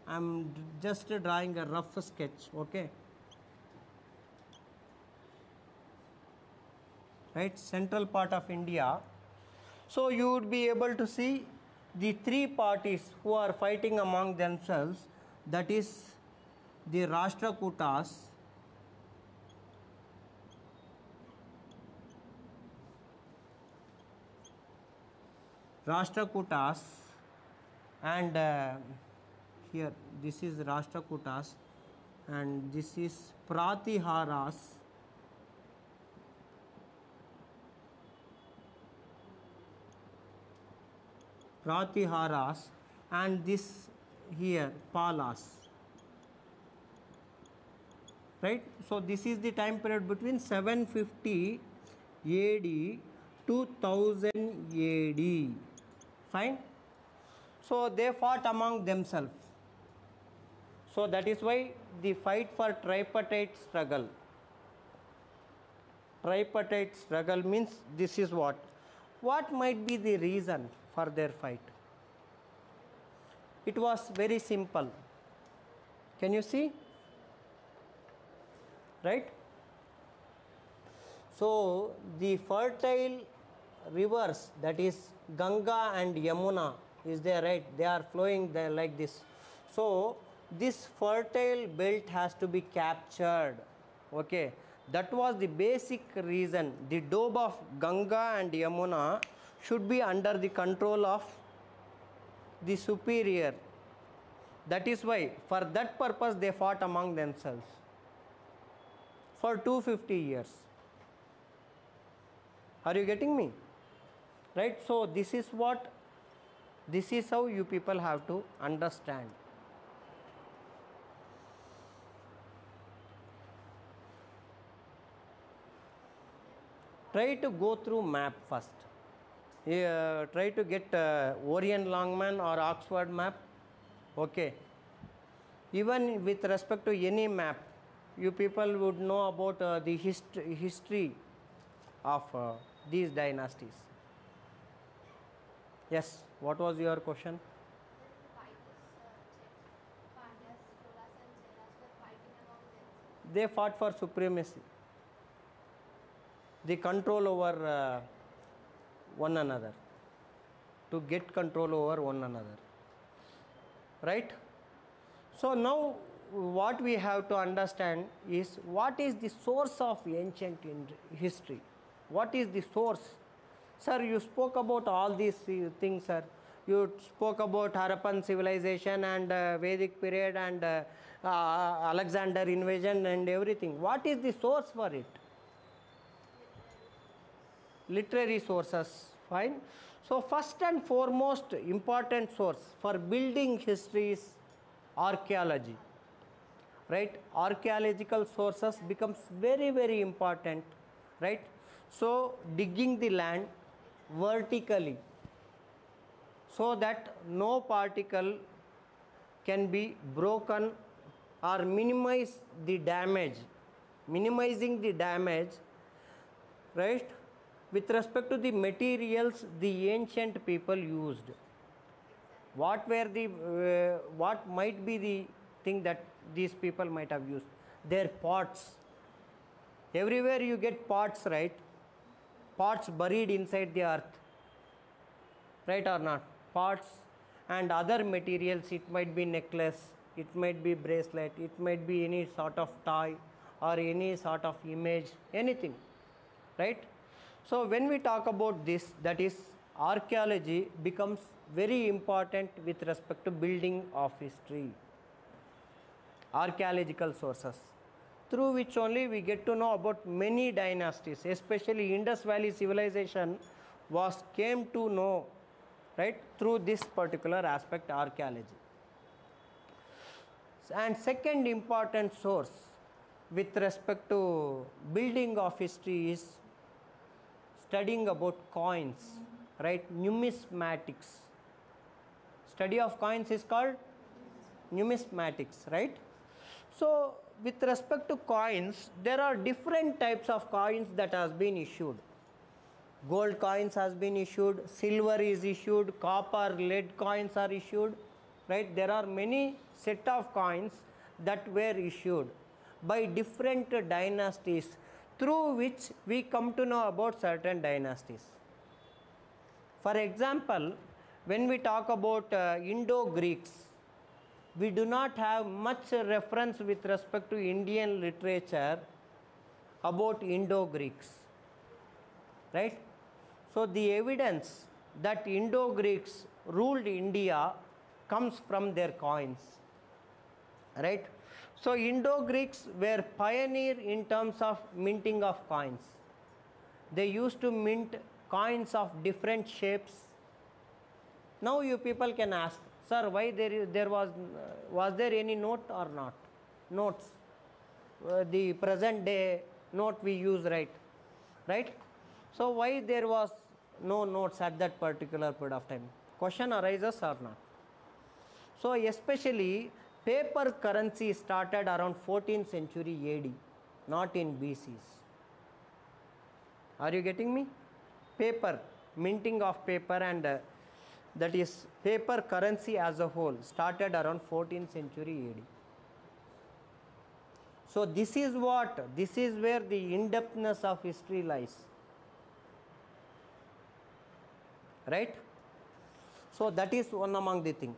I'm just drawing a rough sketch, okay? Right, central part of India. So you would be able to see the three parties who are fighting among themselves, that is the Rashtrakutas, and here this is Rashtrakutas and this is Pratiharas, and this here Palas, right? So this is the time period between 750 AD 2000 AD. Fine. So they fought among themselves. So that is why the fight for tripartite struggle. Tripartite struggle means this is what? What might be the reason for their fight? It was very simple. Can you see? Right? So the fertile rivers, that is Ganga and Yamuna, is there, right? They are flowing there like this. So this fertile belt has to be captured. Okay, that was the basic reason. The doab of Ganga and Yamuna should be under the control of the superior. That is why, for that purpose, they fought among themselves for 250 years. Are you getting me? Right? So this is how you people have to understand. Try to go through map first. Try to get Orient Longman or Oxford map. Okay. Even with respect to any map, you people would know about the history of these dynasties. Yes, what was your question? They fought for supremacy, the control over one another, to get control over one another. Right? So now what we have to understand is what is the source of ancient history. What is the source? Sir, you spoke about all these things, sir. You spoke about Harappan civilization and Vedic period and Alexander invasion and everything. What is the source for it? Literary sources. Fine. So first and foremost important source for building history is archaeology. Right? Archaeological sources becomes very, very important. Right? So digging the land vertically so that no particle can be broken or minimize the damage. Minimizing the damage, right? With respect to the materials the ancient people used. What might be the thing that these people might have used? Their pots. Everywhere you get pots, right? Pots buried inside the earth. Right or not? Pots and other materials. It might be necklace, it might be bracelet, it might be any sort of toy or any sort of image, anything. Right? So when we talk about this, that is archaeology becomes very important with respect to building of history. Archaeological sources, through which only we get to know about many dynasties, especially Indus Valley civilization came to know, right, through this particular aspect, archaeology. And second important source with respect to building of history is studying about coins, right? Numismatics. Study of coins is called numismatics, right? So with respect to coins, there are different types of coins that has been issued. Gold coins has been issued, silver is issued, copper, lead coins are issued, right? There are many set of coins that were issued by different dynasties, through which we come to know about certain dynasties. For example, when we talk about Indo-Greeks, we do not have much reference with respect to Indian literature about Indo-Greeks, right? So the evidence that Indo-Greeks ruled India comes from their coins, right? So Indo-Greeks were pioneer in terms of minting of coins. They used to mint coins of different shapes. Now you people can ask, sir, why was there any note or not? Notes. The present day note we use, right? So why there was no notes at that particular period of time? Question arises or not? So especially paper currency started around 14th century AD, not in BCs. Are you getting me? Paper, minting of paper, and that is paper currency as a whole started around 14th century AD. So this is where the in-depthness of history lies. Right? So that is one among the thing.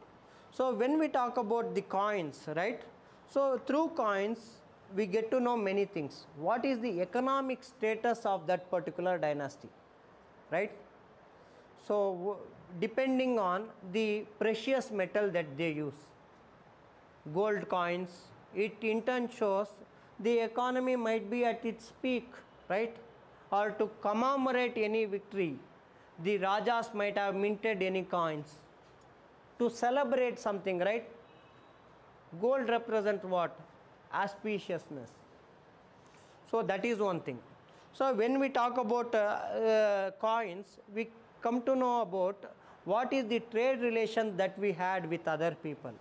So when we talk about the coins, right? So through coins, we get to know many things. What is the economic status of that particular dynasty, right? So depending on the precious metal that they use, gold coins, it in turn shows the economy might be at its peak, right? Or to commemorate any victory, the Rajas might have minted any coins to celebrate something, right? Gold represents what? Auspiciousness. So that is one thing. So when we talk about coins, we come to know about what is the trade relation that we had with other people.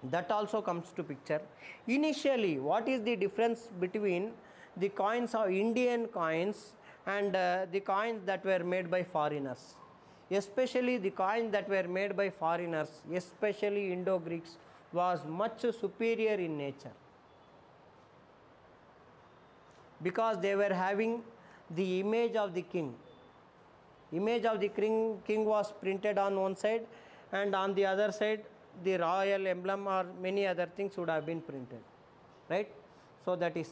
That also comes to picture. Initially, what is the difference between the coins of Indian coins and the coins that were made by foreigners? Especially the coins that were made by foreigners, especially Indo-Greeks, was much superior in nature, because they were having the image of the king. Image of the king was printed on one side, and on the other side the royal emblem or many other things would have been printed, right? So that is.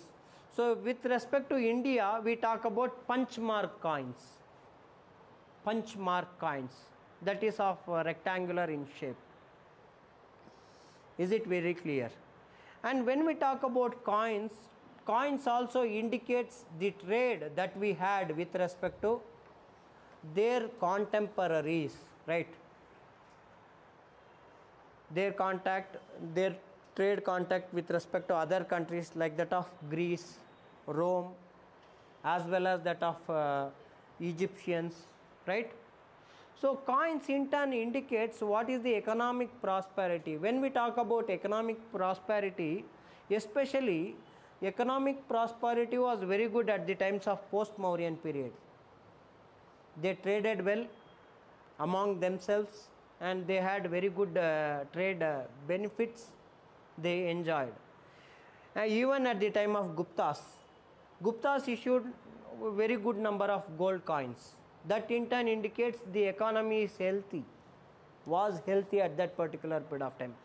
So with respect to India, we talk about punch mark coins. Punch mark coins, that is of rectangular in shape. Is it very clear? And when we talk about coins, coins also indicates the trade that we had with respect to their contemporaries, right? Their trade contact with respect to other countries like that of Greece, Rome, as well as that of Egyptians, right? So coins in turn indicates what is the economic prosperity. When we talk about economic prosperity, especially economic prosperity was very good at the times of post-Mauryan period. They traded well among themselves, and they had very good trade benefits they enjoyed. Even at the time of Guptas issued a very good number of gold coins. That in turn indicates the economy is healthy, was healthy at that particular period of time.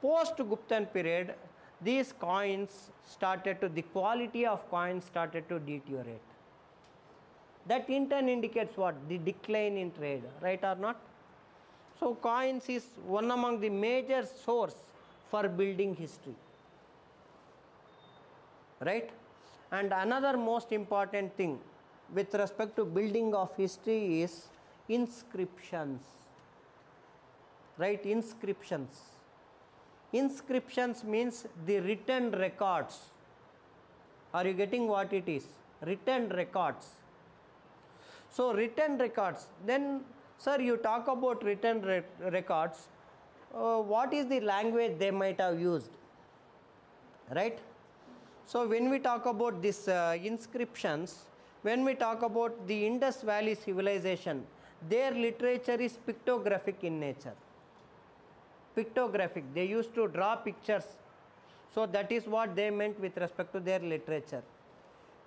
Post-Guptan period, these coins the quality of coins started to deteriorate. That in turn indicates what? The decline in trade, right or not? So coins is one among the major source for building history, right? And another most important thing with respect to building of history is inscriptions, right? Inscriptions means the written records. Are you getting what it is? Written records. So written records, then sir, you talk about written records, what is the language they might have used, right? So when we talk about this inscriptions, when we talk about the Indus Valley civilization, their literature is pictographic in nature. Pictographic, they used to draw pictures. So that is what they meant with respect to their literature.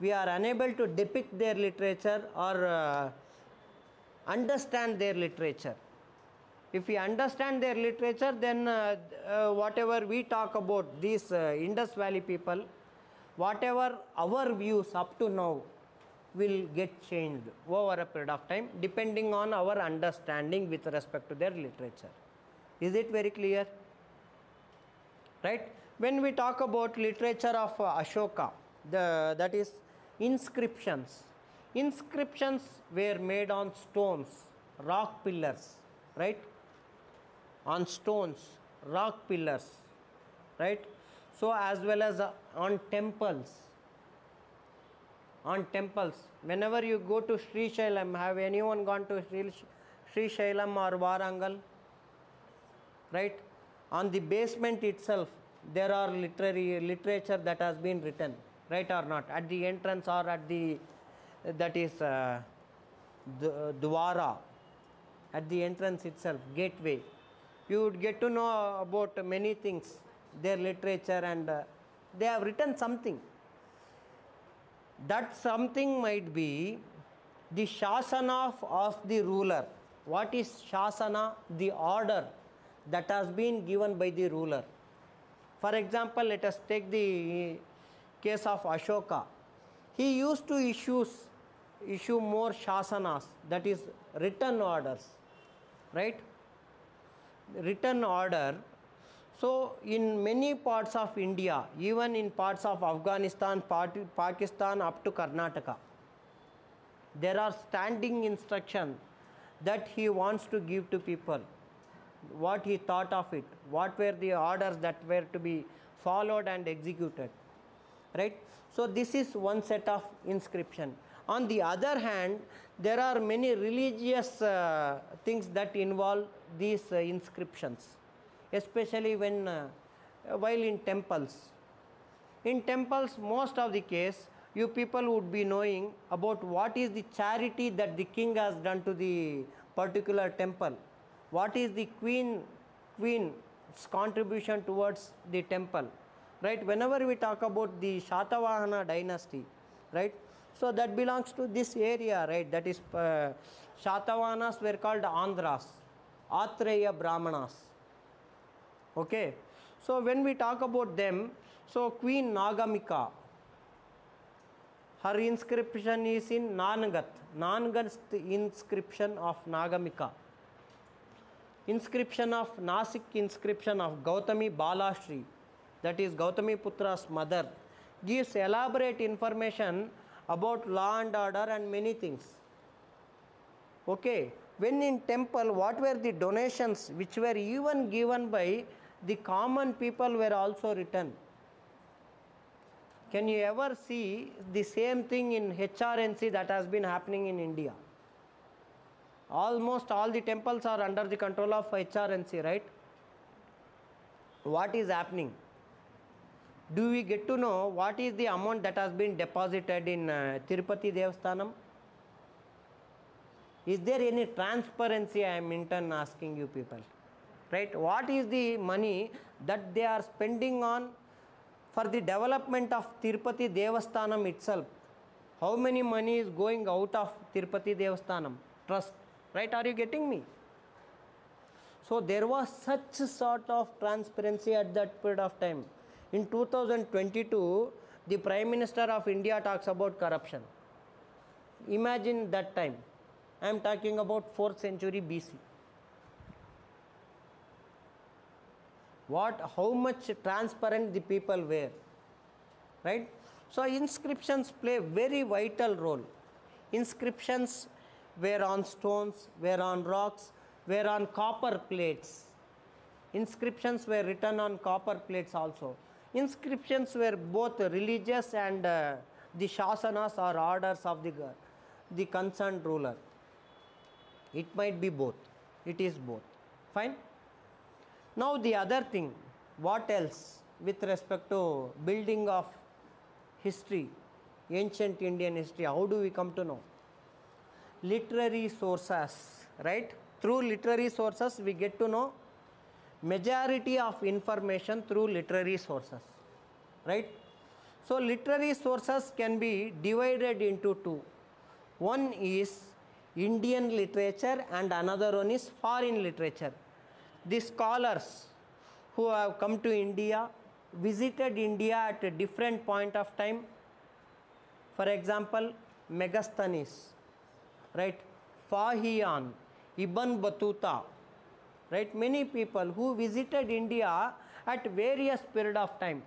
We are unable to depict their literature or understand their literature. If we understand their literature, then whatever we talk about these Indus Valley people, whatever our views up to now will get changed over a period of time depending on our understanding with respect to their literature. Is it very clear? Right? When we talk about literature of Ashoka, that is inscriptions. Inscriptions were made on stones, rock pillars, right? On stones, rock pillars, right? So as well as on temples. on temples. Whenever you go to Sri Shailam, have anyone gone to Sri Shailam or Warangal? Right? On the basement itself, there are literature that has been written, right or not? At the entrance or at the, that is the Dwara, at the entrance itself, gateway, you would get to know about many things, their literature, and they have written something. That something might be the Shasana of the ruler. What is Shasana? The order that has been given by the ruler. For example, let us take the case of Ashoka. He used to issue more Shasanas, that is written orders, right? Written order. So in many parts of India, even in parts of Afghanistan, Pakistan up to Karnataka, there are standing instructions that he wants to give to people. What he thought of it, what were the orders that were to be followed and executed, right? So this is one set of inscription. On the other hand, there are many religious things that involve these inscriptions, especially when while in temples. In temples, most of the case, you people would be knowing about what is the charity that the king has done to the particular temple. What is the queen's contribution towards the temple, right? Whenever we talk about the Shatavahana dynasty, right? So that belongs to this area, right? That is Shatavahanas were called Andhras, Atreya Brahmanas. Okay. So when we talk about them, so Queen Nagamika, her inscription is in Nangat's inscription of Nagamika. Inscription of Nasik, inscription of Gautami Balashri, that is Gautami Putra's mother, gives elaborate information about law and order and many things. Okay, when in temple, what were the donations which were even given by the common people were also written. Can you ever see the same thing in HRNC that has been happening in India? Almost all the temples are under the control of HRNC, right? What is happening? Do we get to know what is the amount that has been deposited in Tirupati Devasthanam? Is there any transparency? I am in turn asking you people, right? What is the money that they are spending on for the development of Tirupati Devasthanam itself? How many money is going out of Tirupati Devasthanam trust? Right? Are you getting me? So there was such sort of transparency at that period of time. In 2022, the Prime Minister of India talks about corruption. Imagine that time. I am talking about 4th century BC. How much transparent the people were, right? So inscriptions play very vital role. Inscriptions were on stones, were on rocks, were on copper plates. Inscriptions were written on copper plates also. Inscriptions were both religious and the shasanas or orders of the concerned ruler. It might be both. It is both. Fine. Now the other thing, what else with respect to building of history, ancient Indian history, how do we come to know? Literary sources, right? Through literary sources we get to know majority of information through literary sources, right? So literary sources can be divided into two. One is Indian literature and another one is foreign literature. The scholars who have come to India, visited India at a different point of time. For example, Megasthenes, right? Fahian, Ibn Battuta, right? Many people who visited India at various period of time.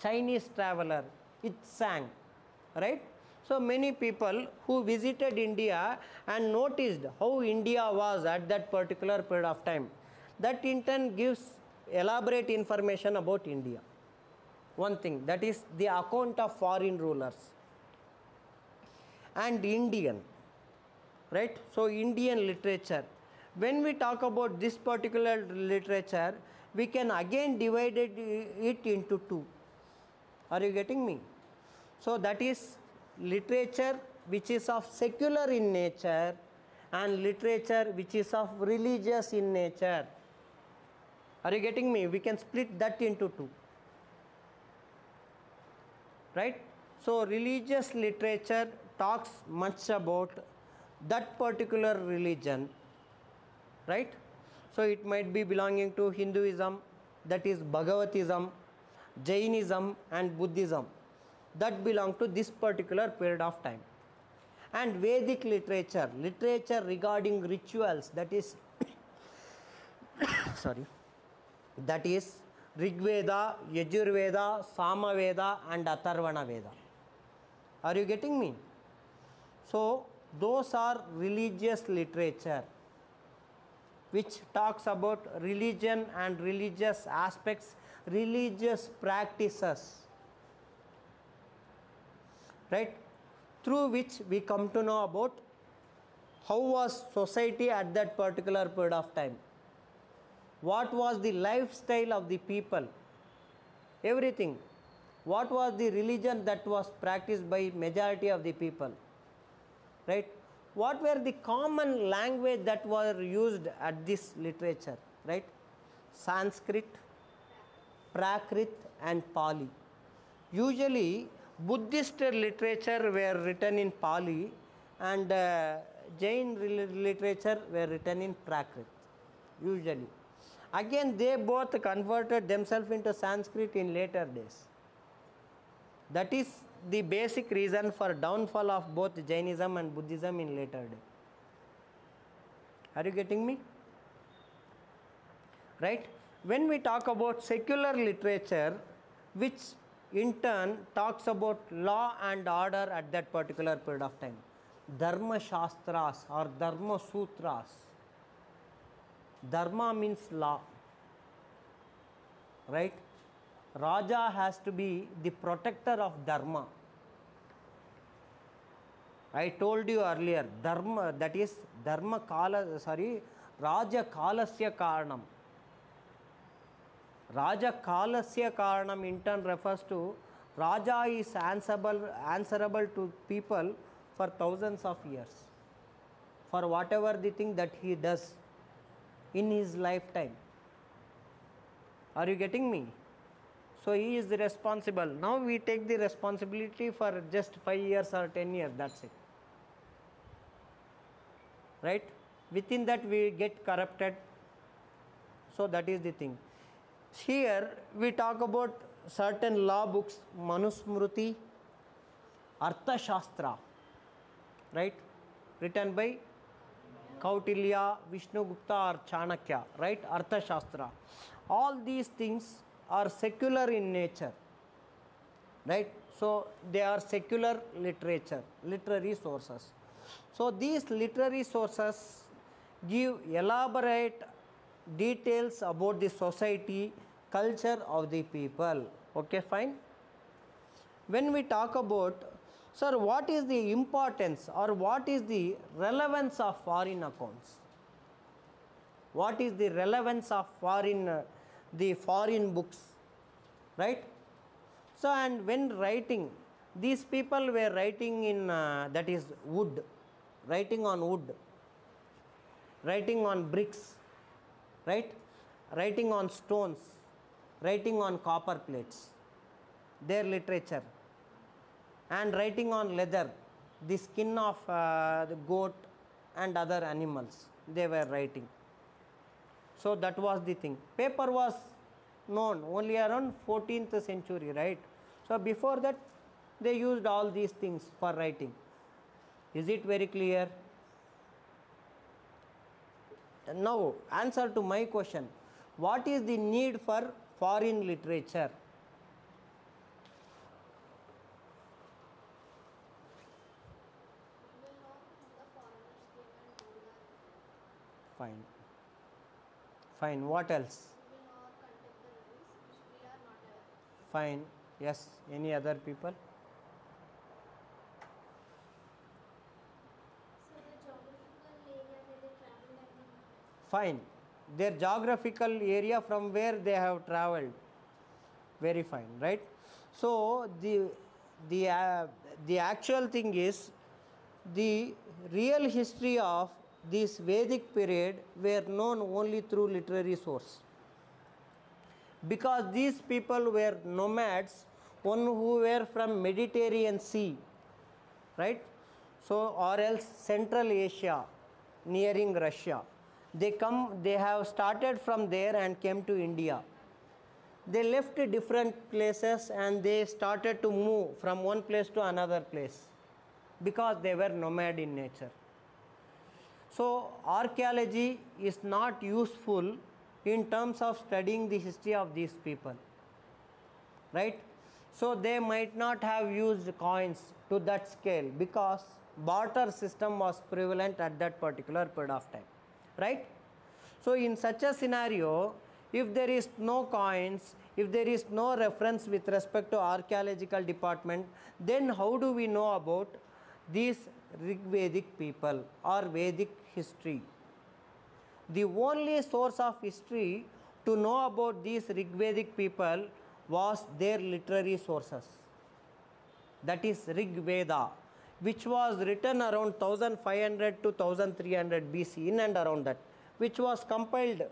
Chinese traveler, Itsang, right? So many people who visited India and noticed how India was at that particular period of time. That in turn gives elaborate information about India. One thing, that is the account of foreign rulers. and Indian, right? So Indian literature. When we talk about this particular literature, we can again divide it into two. Are you getting me? So that is literature which is of secular in nature and literature which is of religious in nature. Are you getting me? We can split that into two, right? So religious literature talks much about that particular religion, right? So it might be belonging to Hinduism, that is Bhagavatism, Jainism and Buddhism, that belong to this particular period of time. And Vedic literature, literature regarding rituals, that is sorry, that is Rig Veda, Yajurveda, Samaveda and Atharvana Veda. Are you getting me? So those are religious literature which talks about religion and religious aspects, religious practices, right? Through which we come to know about how was society at that particular period of time, what was the lifestyle of the people, everything, what was the religion that was practiced by majority of the people, right? What were the common language that were used at this literature, right? Sanskrit, Prakrit and Pali. Usually Buddhist literature were written in Pali and Jain literature were written in Prakrit, usually. Again they both converted themselves into Sanskrit in later days. That is the basic reason for downfall of both Jainism and Buddhism in later day. Are you getting me? Right? When we talk about secular literature, which in turn talks about law and order at that particular period of time, Dharma Shastras or Dharma Sutras. Dharma means law, right? Raja has to be the protector of Dharma. I told you earlier, Dharma, that is Dharma Kala, sorry, Raja Kalasya Karanam. Raja Kalasya Karanam in turn refers to Raja is answerable to people for thousands of years for whatever the thing that he does in his lifetime. Are you getting me? So he is responsible. Now we take the responsibility for just 5 years or 10 years, that's it. Right? Within that we get corrupted. So that is the thing. Here we talk about certain law books, Manusmruti, Artha Shastra, right? Written by Kautilya, Vishnugupta or Chanakya, right? Artha Shastra. All these things are secular in nature, right? So they are secular literature, literary sources. So these literary sources give elaborate details about the society, culture of the people. Okay, fine. When we talk about, sir, what is the importance or what is the relevance of foreign accounts? What is the relevance of the foreign books, right? So, and when writing, these people were writing in that is wood, writing on wood, writing on bricks, right? Writing on stones, writing on copper plates, their literature, and writing on leather, the skin of the goat and other animals, they were writing. So that was the thing. Paper was known only around 14th century, right? So before that they used all these things for writing. Is it very clear? Now answer to my question. What is the need for foreign literature? Fine. Fine. What else? Fine. Yes. Any other people? Fine. Their geographical area from where they have traveled. Very fine, right? So the actual thing is, the real history of this Vedic period were known only through literary source, because these people were nomads, one who were from Mediterranean Sea, right? So, or else Central Asia, nearing Russia. They have started from there and came to India. They left different places and they started to move from one place to another place, because they were nomad in nature. So, archaeology is not useful in terms of studying the history of these people, right? So, they might not have used coins to that scale, because barter system was prevalent at that particular period of time, right? So, in such a scenario, if there is no coins, if there is no reference with respect to archaeological department, then how do we know about these Rigvedic people or Vedic history? The only source of history to know about these Rigvedic people was their literary sources. That is Rig Veda, which was written around 1500 to 1300 BC, in and around that, which was compiled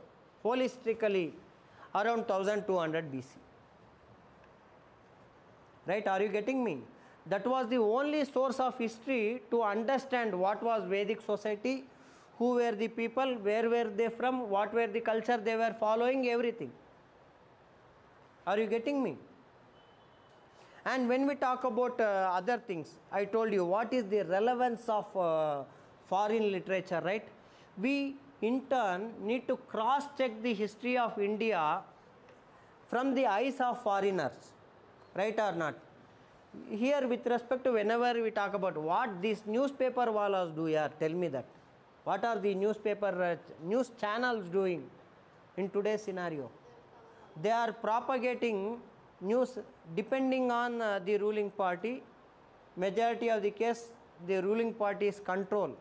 holistically around 1200 BC. Right? Are you getting me? That was the only source of history to understand what was Vedic society, who were the people, where were they from, what were the culture they were following, everything. Are you getting me? And when we talk about other things, I told you what is the relevance of foreign literature, right? We in turn need to cross-check the history of India from the eyes of foreigners, right or not? Here, with respect to whenever we talk about what these newspaper wallas do here, tell me that. What are the newspaper news channels doing in today's scenario? They are propagating news depending on the ruling party. Majority of the case, the ruling parties control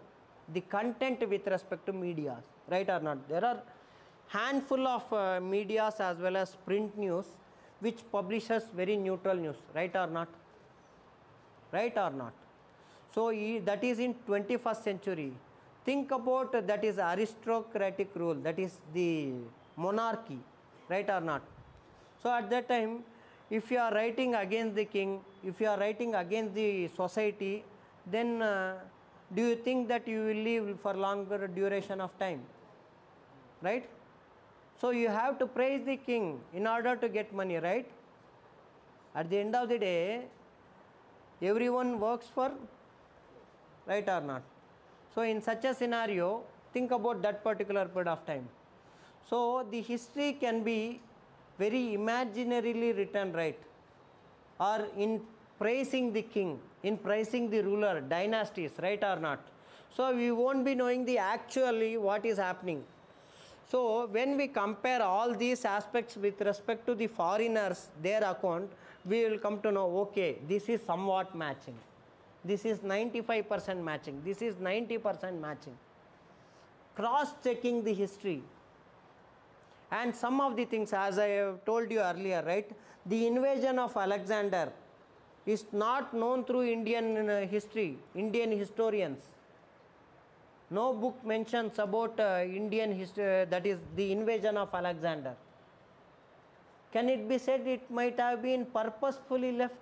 the content with respect to media, right or not? There are handful of medias as well as print news which publishes very neutral news, right or not? Right or not? So that is in 21st century. Think about that is aristocratic rule, that is the monarchy, right or not? So at that time, if you are writing against the king, if you are writing against the society, then do you think that you will live for longer duration of time? Right? So you have to praise the king in order to get money, right? At the end of the day, everyone works for, right or not? So in such a scenario, think about that particular period of time. So the history can be very imaginarily written, right? Or in praising the king, in praising the ruler, dynasties, right or not? So we won't be knowing the actually what is happening. So when we compare all these aspects with respect to the foreigners, their account, we will come to know, okay, this is somewhat matching. This is 95% matching. This is 90% matching. Cross-checking the history. And some of the things, as I have told you earlier, right? The invasion of Alexander is not known through Indian history, Indian historians. No book mentions about Indian history, that is the invasion of Alexander. Can it be said it might have been purposefully left,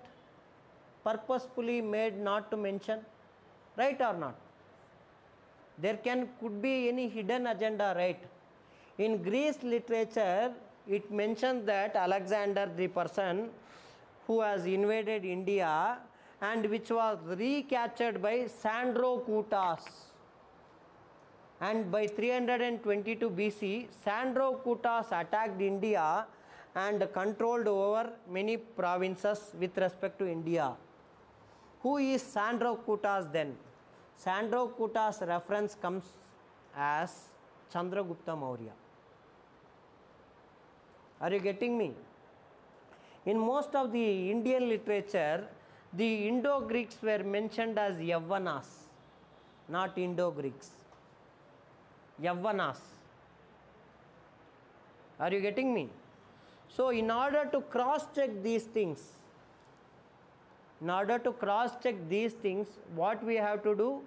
purposefully made not to mention, right or not? There could be any hidden agenda, right? In Greece literature, it mentions that Alexander, the person who has invaded India and which was recaptured by Sandrokutas. And by 322 BC, Sandrokutas attacked India and controlled over many provinces with respect to India. Who is Sandrokutas then? Sandrokutas reference comes as Chandragupta Maurya. Are you getting me? In most of the Indian literature, the Indo-Greeks were mentioned as Yavanas, not Indo-Greeks. Yavanas. Are you getting me? So in order to cross check these things, what we have to do?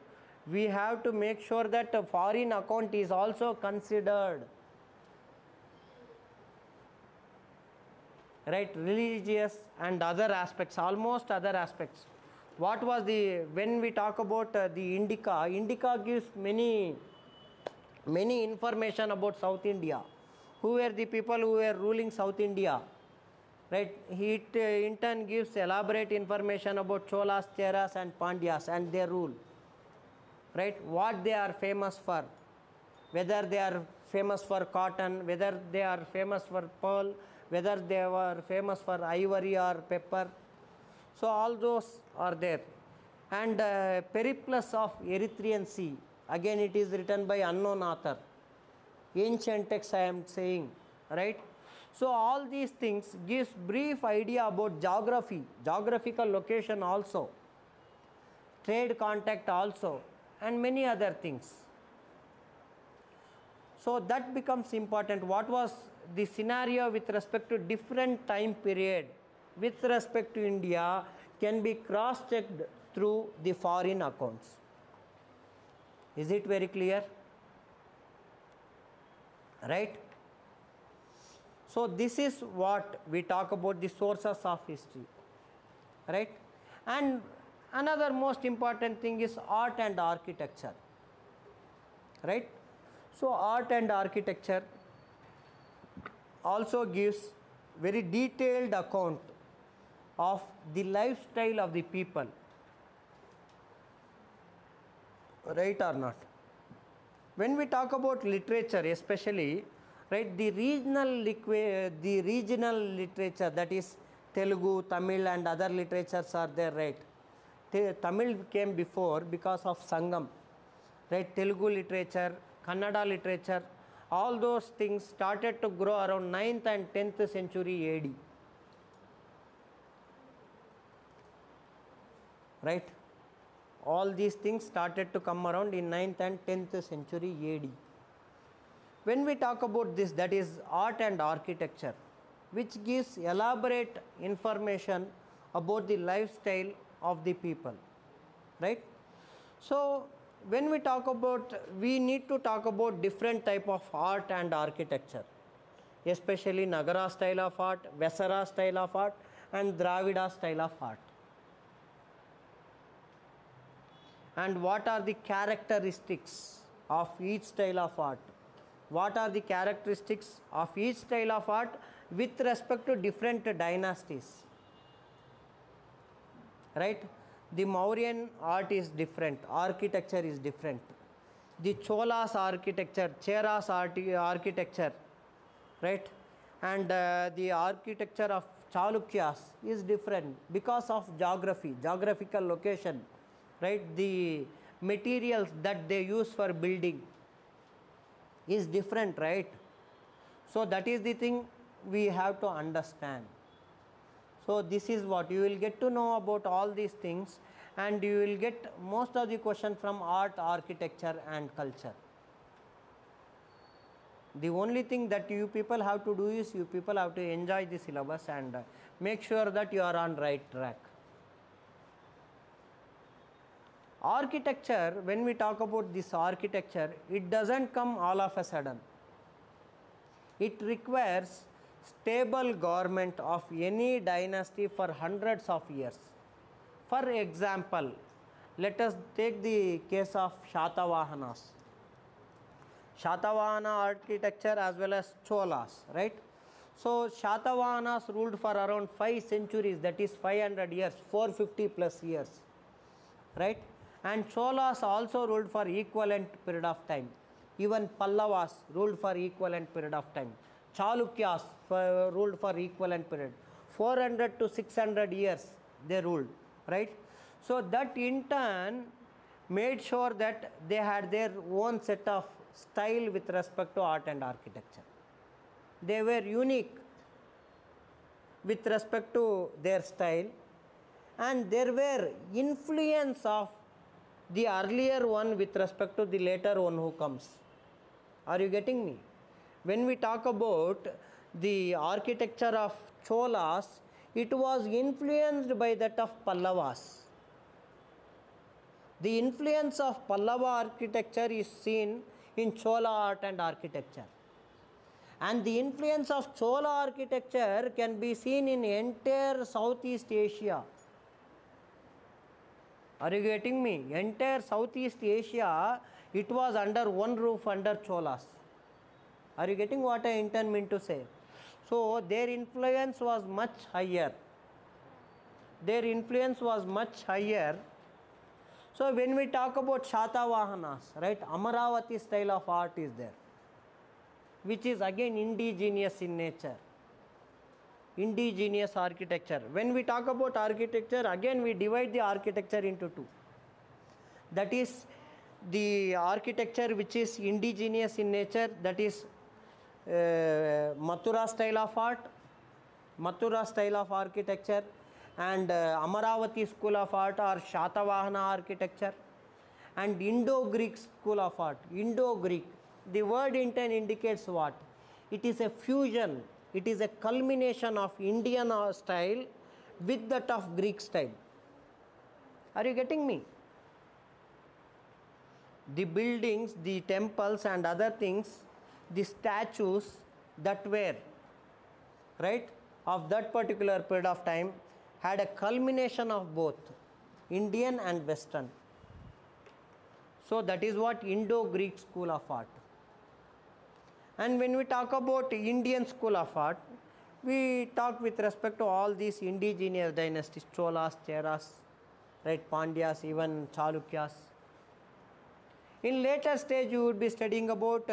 We have to make sure that a foreign account is also considered. Right, religious and other aspects, almost other aspects. What was when we talk about the Indica gives many information about South India. Who were the people who were ruling South India? Right, it in turn gives elaborate information about Cholas, Cheras and Pandyas and their rule. Right, what they are famous for, whether they are famous for cotton, whether they are famous for pearl, whether they were famous for ivory or pepper. So all those are there. And Periplus of Erythraean Sea, again it is written by unknown author. Ancient text I am saying, right? So all these things gives brief idea about geography, geographical location also, trade contact also, and many other things. So that becomes important. What was the scenario with respect to different time period with respect to India can be cross-checked through the foreign accounts. Is it very clear? Right? So this is what we talk about, the sources of history. Right? And another most important thing is art and architecture. Right? So art and architecture also gives very detailed account of the lifestyle of the people. Right or not? When we talk about literature especially, right, the regional literature, that is Telugu, Tamil and other literatures are there, right? Tamil came before because of Sangam, right? Telugu literature, Kannada literature, all those things started to grow around 9th and 10th century AD. Right? All these things started to come around in 9th and 10th century AD. When we talk about this, that is art and architecture, which gives elaborate information about the lifestyle of the people. Right? So when we talk about, we need to talk about different type of art and architecture, especially Nagara style of art, Vesara style of art and Dravida style of art. And what are the characteristics of each style of art? What are the characteristics of each style of art with respect to different dynasties? Right? The Mauryan art is different, architecture is different. The Cholas architecture, Cheras architecture, right? And the architecture of Chalukyas is different because of geography, geographical location, right? The materials that they use for building is different, right? So that is the thing we have to understand. So this is what you will get to know about all these things, and you will get most of the question from art, architecture and culture. The only thing that you people have to do is you people have to enjoy the syllabus and make sure that you are on right track. Architecture, when we talk about this architecture, it doesn't come all of a sudden. It requires stable government of any dynasty for hundreds of years. For example, let us take the case of Shatavahanas. Shatavahana architecture as well as Cholas, right? So Shatavahanas ruled for around 5 centuries, that is 500 years, 450 plus years, right? And Cholas also ruled for equivalent period of time. Even Pallavas ruled for equivalent period of time. Chalukyas ruled for equivalent period. 400 to 600 years they ruled, right? So that in turn made sure that they had their own set of style with respect to art and architecture. They were unique with respect to their style, and there were influence of the earlier one with respect to the later one who comes. Are you getting me? when we talk about the architecture of Cholas, it was influenced by that of Pallavas. The influence of Pallava architecture is seen in Chola art and architecture. And the influence of Chola architecture can be seen in entire Southeast Asia. Are you getting me? Entire Southeast Asia, it was under one roof under Cholas. Are you getting what I intend to say? So their influence was much higher. Their influence was much higher. So when we talk about Shatavahanas, right, Amaravati style of art is there, which is again indigenous in nature. Indigenous architecture. When we talk about architecture, again we divide the architecture into two. That is the architecture which is indigenous in nature, that is Mathura style of art, Mathura style of architecture, and Amaravati school of art or Shatavahana architecture, and Indo-Greek school of art. Indo-Greek, the word intent indicates what? It is a fusion, it is a culmination of Indian style with that of Greek style. Are you getting me? The buildings, the temples and other things, the statues that were, right, of that particular period of time had a culmination of both Indian and Western. So that is what Indo-Greek school of art. And when we talk about Indian school of art, we talk with respect to all these indigenous dynasties, Cholas, Cheras, right, Pandyas, even Chalukyas. In later stage, you would be studying about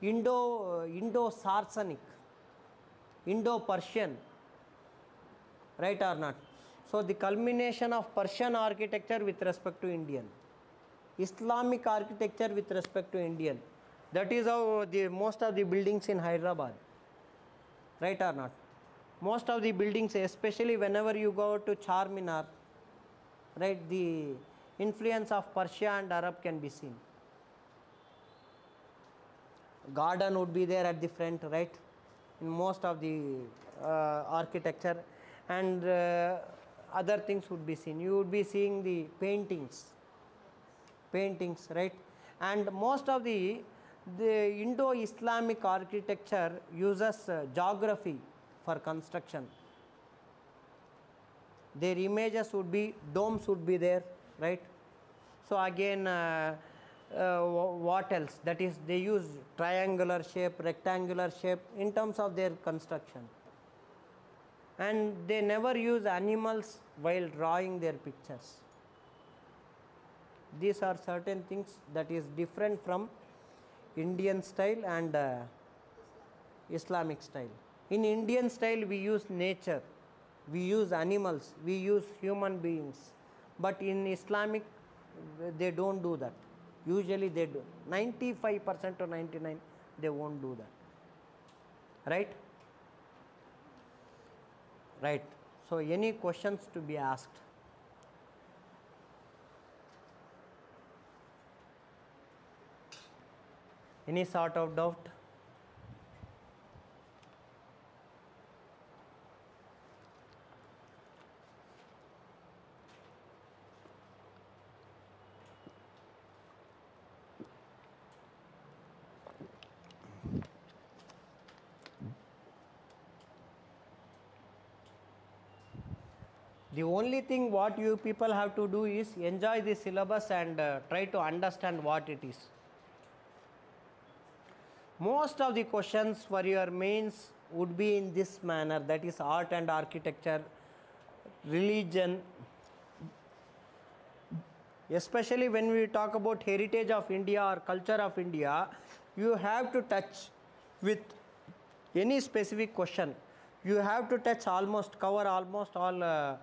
Indo-Sarsanic, Indo-Persian, right or not? So the culmination of Persian architecture with respect to Indian, Islamic architecture with respect to Indian. That is how most of the buildings in Hyderabad, right or not? Most of the buildings, especially whenever you go to Charminar, right, the influence of Persia and Arab can be seen. Garden would be there at the front, right, in most of the architecture, and other things would be seen. You would be seeing the paintings, right, and most of the Indo-Islamic architecture uses geography for construction. Their images would be, domes would be there, right? So again, what else? That is, they use triangular shape, rectangular shape in terms of their construction. And they never use animals while drawing their pictures. These are certain things that is different from Indian style and Islamic style. In Indian style, we use nature, we use animals, we use human beings. But in Islamic, they don't do that. Usually they do. 95% to 99%, they won't do that. Right? Right. So any questions to be asked? Any sort of doubt? The only thing what you people have to do is enjoy the syllabus and try to understand what it is. Most of the questions for your mains would be in this manner, that is art and architecture, religion. Especially when we talk about heritage of India or culture of India, you have to touch with any specific question. You have to touch cover almost all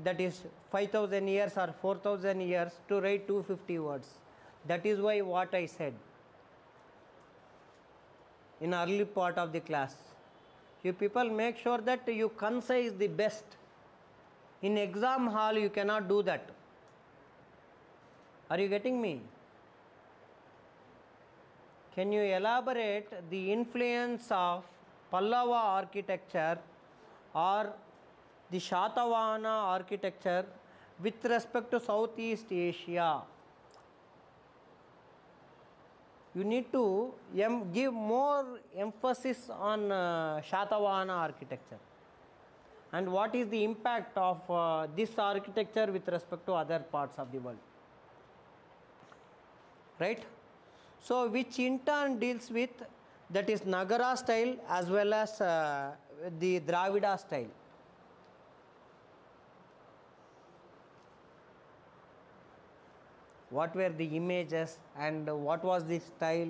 that is 5,000 years or 4,000 years to write 250 words. That is why what I said in early part of the class. You people make sure that you concise the best. In exam hall, you cannot do that. Are you getting me? Can you elaborate the influence of Pallava architecture or the Shatavahana architecture with respect to Southeast Asia? You need to give more emphasis on Shatavahana architecture and what is the impact of this architecture with respect to other parts of the world, right? So which in turn deals with, that is Nagara style as well as the Dravida style. What were the images and what was the style?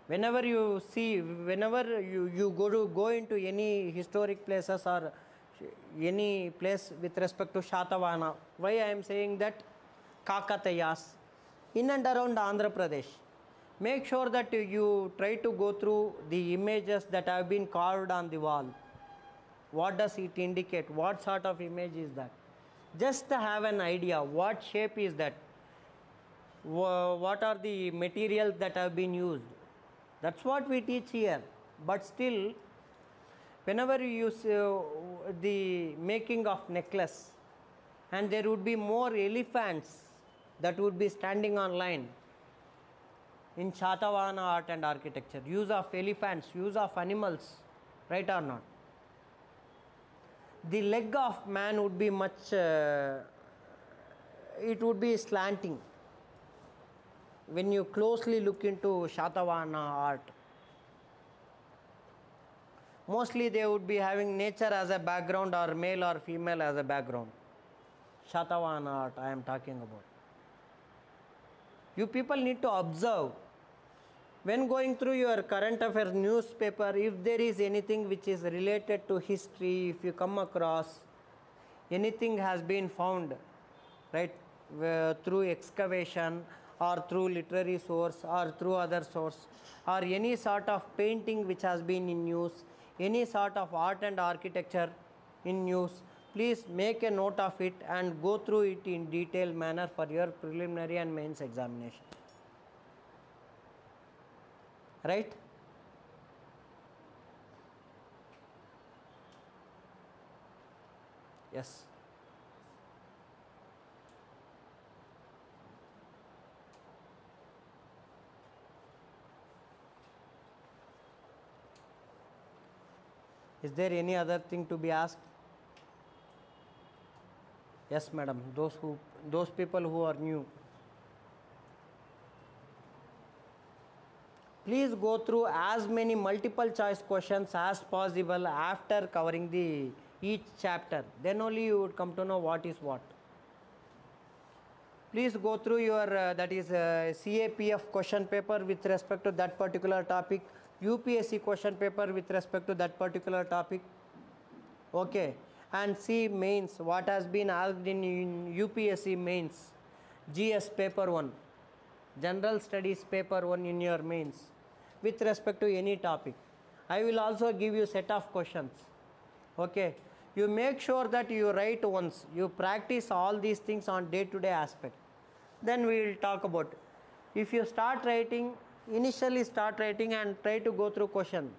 Whenever you see, whenever you go into any historic places or any place with respect to Shatavahana, why I am saying that Kakatayas in and around Andhra Pradesh, make sure that you try to go through the images that have been carved on the wall. What does it indicate? What sort of image is that? Just to have an idea, what shape is that? What are the materials that have been used? That's what we teach here. But still, whenever you use the making of necklace, and there would be more elephants that would be standing on line in Shatavahana art and architecture. Use of elephants, use of animals, right or not? The leg of man would be much, it would be slanting. When you closely look into Shatavahana art, mostly they would be having nature as a background or male or female as a background. Shatavahana art I am talking about. You people need to observe. When going through your current affairs newspaper, if there is anything which is related to history, if you come across anything has been found, right, through excavation or through literary source or through other source, or any sort of painting which has been in use, any sort of art and architecture in use, please make a note of it and go through it in detailed manner for your preliminary and mains examination. Right? Yes. Is there any other thing to be asked? Yes, madam. Those people who are new, please go through as many multiple choice questions as possible after covering each chapter. Then only you would come to know what is what. Please go through your that is CAPF question paper with respect to that particular topic, UPSC question paper with respect to that particular topic. Okay, and see mains, what has been asked in UPSC mains, GS paper 1, general studies paper 1 in your mains with respect to any topic. I will also give you set of questions. Okay, you make sure that you write once, you practice all these things on day-to-day aspect. Then we will talk about. If you start writing, initially start writing and try to go through question.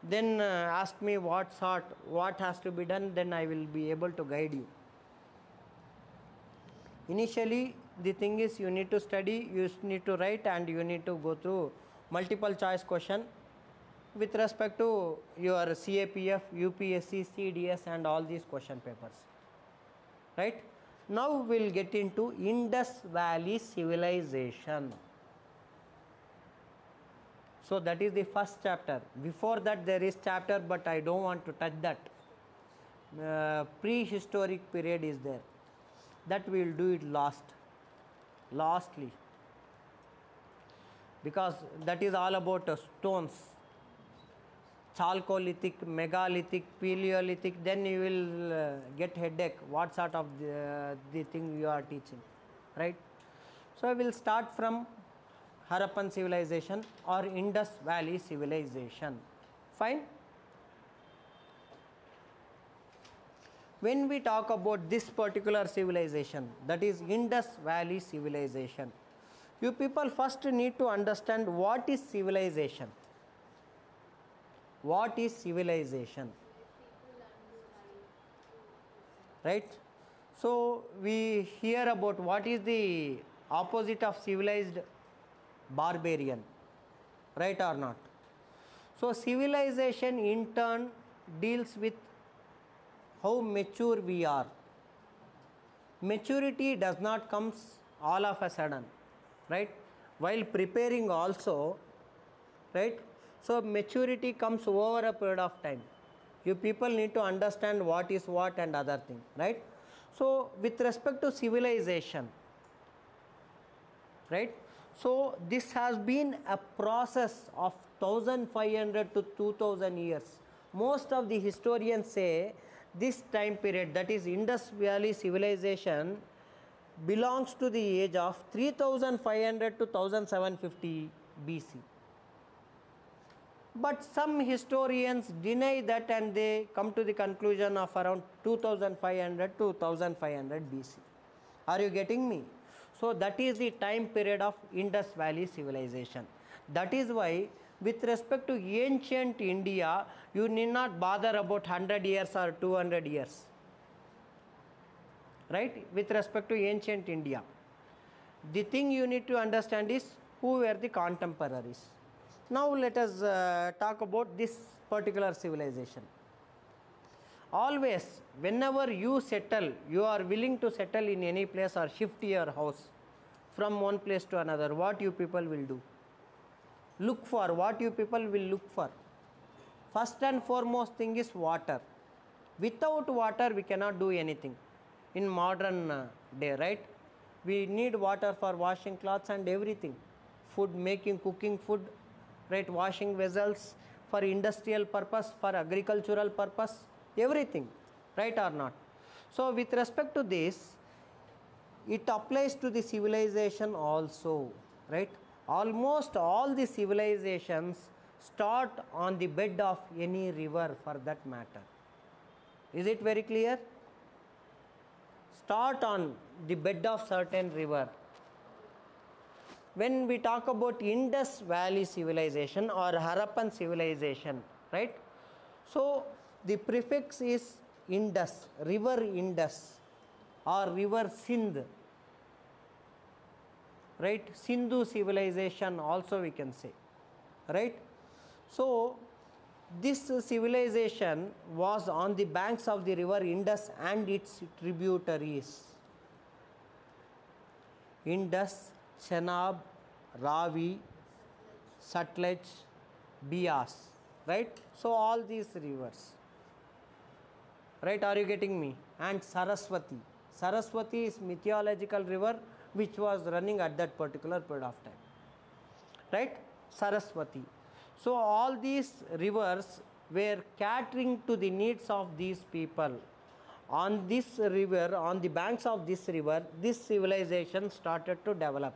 Then ask me what has to be done, then I will be able to guide you. Initially, the thing is you need to study, you need to write, and you need to go through multiple choice question with respect to your CAPF, UPSC, CDS and all these question papers. Right? Now we'll get into Indus Valley civilization. So that is the first chapter. Before that there is chapter, but I don't want to touch that. Prehistoric period is there. That we will do it lastly. Because that is all about stones. Chalcolithic, megalithic, paleolithic, then you will get headache what sort of the thing you are teaching, right? So I will start from Harappan civilization or Indus Valley civilization. Fine? When we talk about this particular civilization, that is Indus Valley civilization, You people first need to understand what is civilization. What is civilization? Right? So we hear about what is the opposite of civilized? Barbarian. Right or not? So civilization in turn deals with how mature we are. Maturity does not come all of a sudden, right? While preparing also, right? So maturity comes over a period of time. You people need to understand what is what and other thing, right? So with respect to civilization, right? So this has been a process of 1500 to 2000 years. Most of the historians say this time period, that is Indus Valley civilization, belongs to the age of 3500 to 1750 BC. But some historians deny that and they come to the conclusion of around 2500 to 1500 BC. Are you getting me? So that is the time period of Indus Valley civilization. That is why with respect to ancient India, you need not bother about 100 years or 200 years. Right? With respect to ancient India. The thing you need to understand is who were the contemporaries. Now let us talk about this particular civilization. Always, whenever you settle, you are willing to settle in any place or shift your house from one place to another, what you people will do? Look for, what you people will look for? First and foremost thing is water. Without water, we cannot do anything in modern day, right? We need water for washing clothes and everything. Food making, cooking food, right? Washing vessels, for industrial purpose, for agricultural purpose, everything, right or not? So with respect to this, it applies to the civilization also, right? Almost all the civilizations start on the bed of any river for that matter. Is it very clear? Start on the bed of certain river. When we talk about Indus Valley civilization or Harappan civilization, right? So the prefix is Indus, river Indus or river Sindh, right? Sindhu civilization also we can say, right? So this civilization was on the banks of the river Indus and its tributaries. Indus, Chenab, Ravi, Sutlej, Bias, right? So all these rivers, right? Are you getting me? And Saraswati. Saraswati is mythological river which was running at that particular period of time, right? Saraswati. So all these rivers were catering to the needs of these people. On this river, on the banks of this river, this civilization started to develop.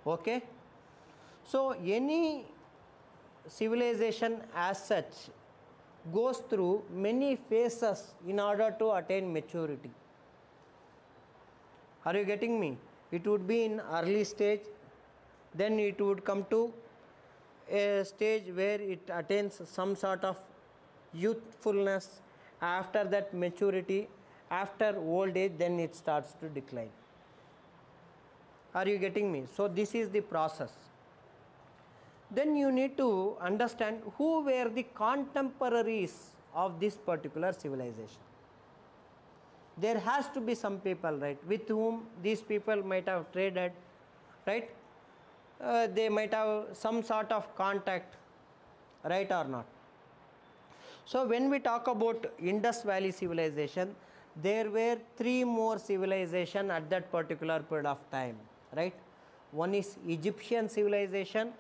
Okay? So any civilization as such goes through many phases in order to attain maturity. Are you getting me? It would be in early stage, then it would come to a stage where it attains some sort of youthfulness, after that maturity, after old age, then it starts to decline. Are you getting me? So this is the process. Then you need to understand who were the contemporaries of this particular civilization. There has to be some people, right, with whom these people might have traded, right? They might have some sort of contact, right or not? So when we talk about Indus Valley civilization, there were 3 more civilizations at that particular period of time, right? One is Egyptian civilization.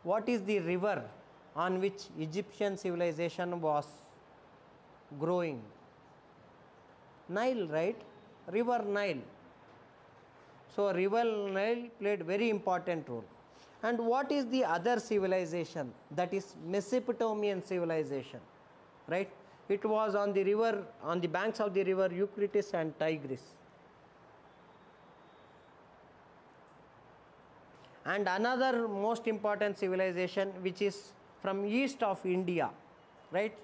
What is the river on which Egyptian civilization was growing? Nile, right? River Nile. So river Nile played very important role. And what is the other civilization? That is Mesopotamian civilization, right? It was on the river, on the banks of the river Euphrates and Tigris. And another most important civilization which is from east of India, right?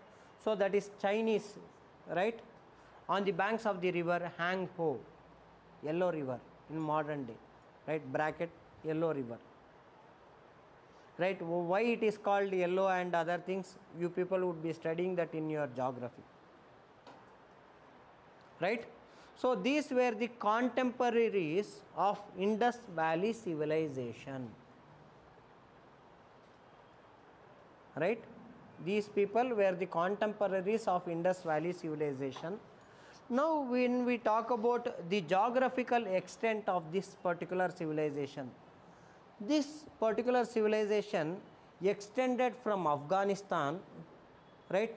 So that is Chinese, right? On the banks of the river Hangho, Yellow River in modern day, right? Bracket Yellow River, right? Why it is called yellow and other things, you people would be studying that in your geography, right? So these were the contemporaries of Indus Valley civilization, right? These people were the contemporaries of Indus Valley civilization. Now when we talk about the geographical extent of this particular civilization, this particular civilization extended from Afghanistan, right?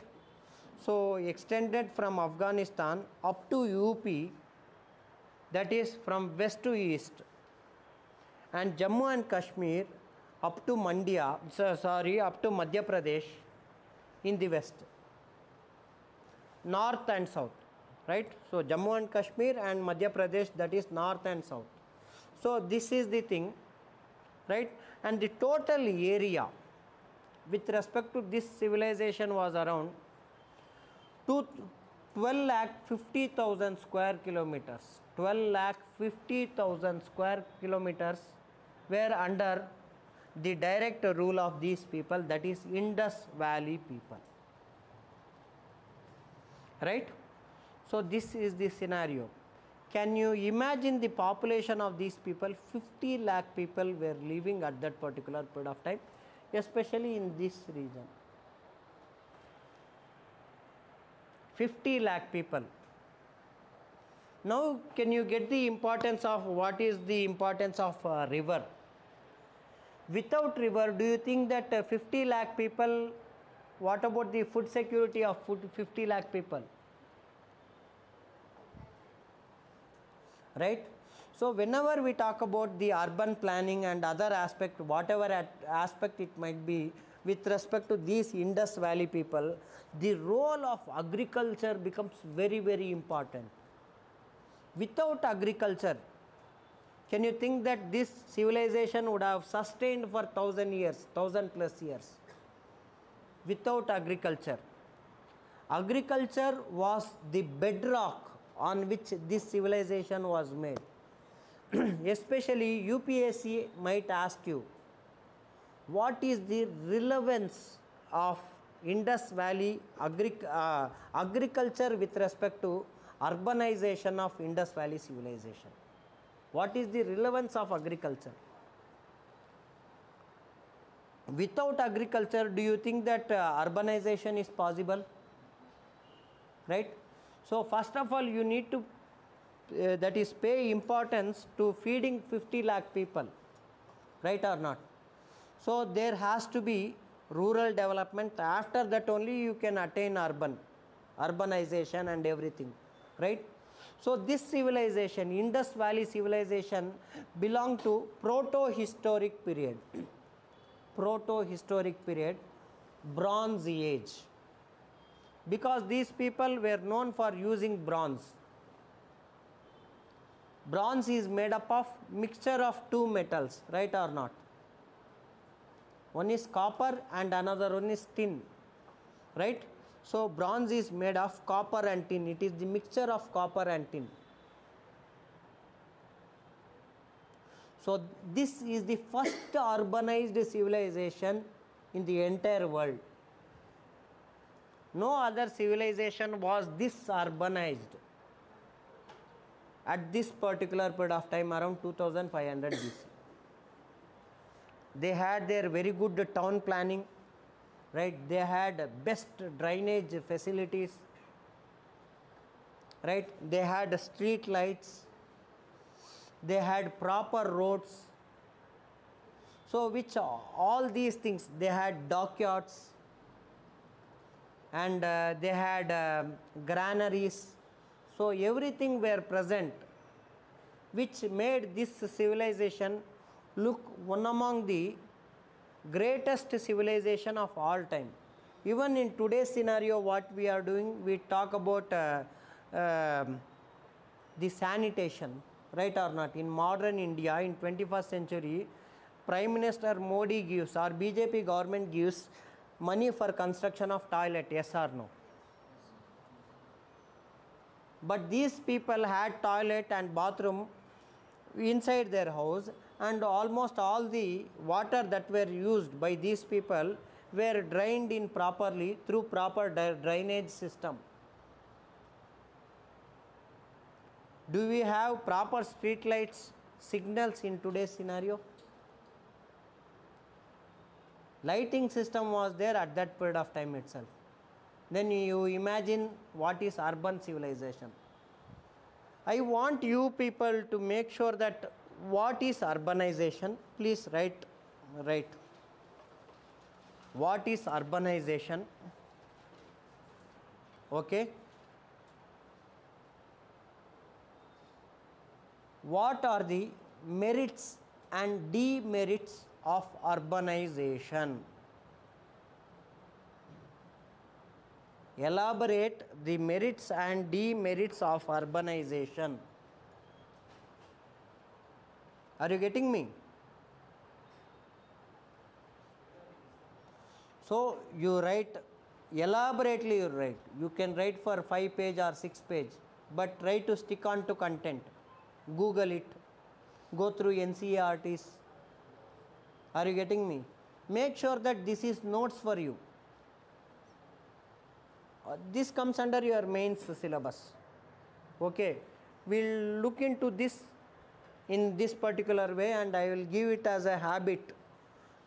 So extended from Afghanistan up to UP, that is from west to east, and Jammu and Kashmir up to up to Madhya Pradesh in the west, north and south, right? So Jammu and Kashmir and Madhya Pradesh, that is north and south. So this is the thing, right? And the total area with respect to this civilization was around 12,50,000 square kilometers. 12,50,000 square kilometers were under the direct rule of these people, that is Indus Valley people, right? So this is the scenario. Can you imagine the population of these people? 50 lakh people were living at that particular period of time, especially in this region. 50 lakh people. Now can you get the importance of what is the importance of river? Without river, do you think that 50 lakh people, what about the food security of 50 lakh people? Right? So whenever we talk about the urban planning and other aspect, whatever aspect it might be, with respect to these Indus Valley people, the role of agriculture becomes very, very important. Without agriculture, can you think that this civilization would have sustained for 1,000 years, 1,000 plus years? Without agriculture. Agriculture was the bedrock on which this civilization was made. Especially UPSC might ask you, what is the relevance of Indus Valley agriculture with respect to urbanization of Indus Valley civilization? What is the relevance of agriculture? Without agriculture, do you think that urbanization is possible? Right? So first of all, you need to that is pay importance to feeding 50 lakh people, right or not? So there has to be rural development. After that only you can attain urbanization and everything, right? So this civilization, Indus Valley civilization, belonged to proto-historic period. Proto-historic period, Bronze Age. Because these people were known for using bronze. Bronze is made up of mixture of two metals, right or not? One is copper and another one is tin, right? So bronze is made of copper and tin. It is the mixture of copper and tin. So this is the first urbanized civilization in the entire world. No other civilization was this urbanized at this particular period of time, around 2500 BC. They had their very good town planning, right? They had best drainage facilities, right? They had street lights, they had proper roads. So which all these things, they had dockyards, and they had granaries. So everything were present, which made this civilization look one among the greatest civilization of all time. Even in today's scenario, what we are doing, we talk about the sanitation, right or not? In modern India, in 21st century, Prime Minister Modi gives or BJP government gives money for construction of toilet, yes or no? But these people had toilet and bathroom inside their house, and almost all the water that were used by these people were drained in properly through proper drainage system. Do we have proper street lights signals in today's scenario? Lighting system was there at that period of time itself. Then you imagine what is urban civilization. I want you people to make sure that what is urbanization. Please write. What is urbanization? Okay. What are the merits and demerits of urbanization? Elaborate the merits and demerits of urbanization. Are you getting me? So you write, elaborately you write. You can write for 5 page or 6 page, but try to stick on to content. Google it. Go through NCERTs. Are you getting me? Make sure that this is notes for you. This comes under your mains syllabus. Okay. We'll look into this in this particular way, and I will give it as a habit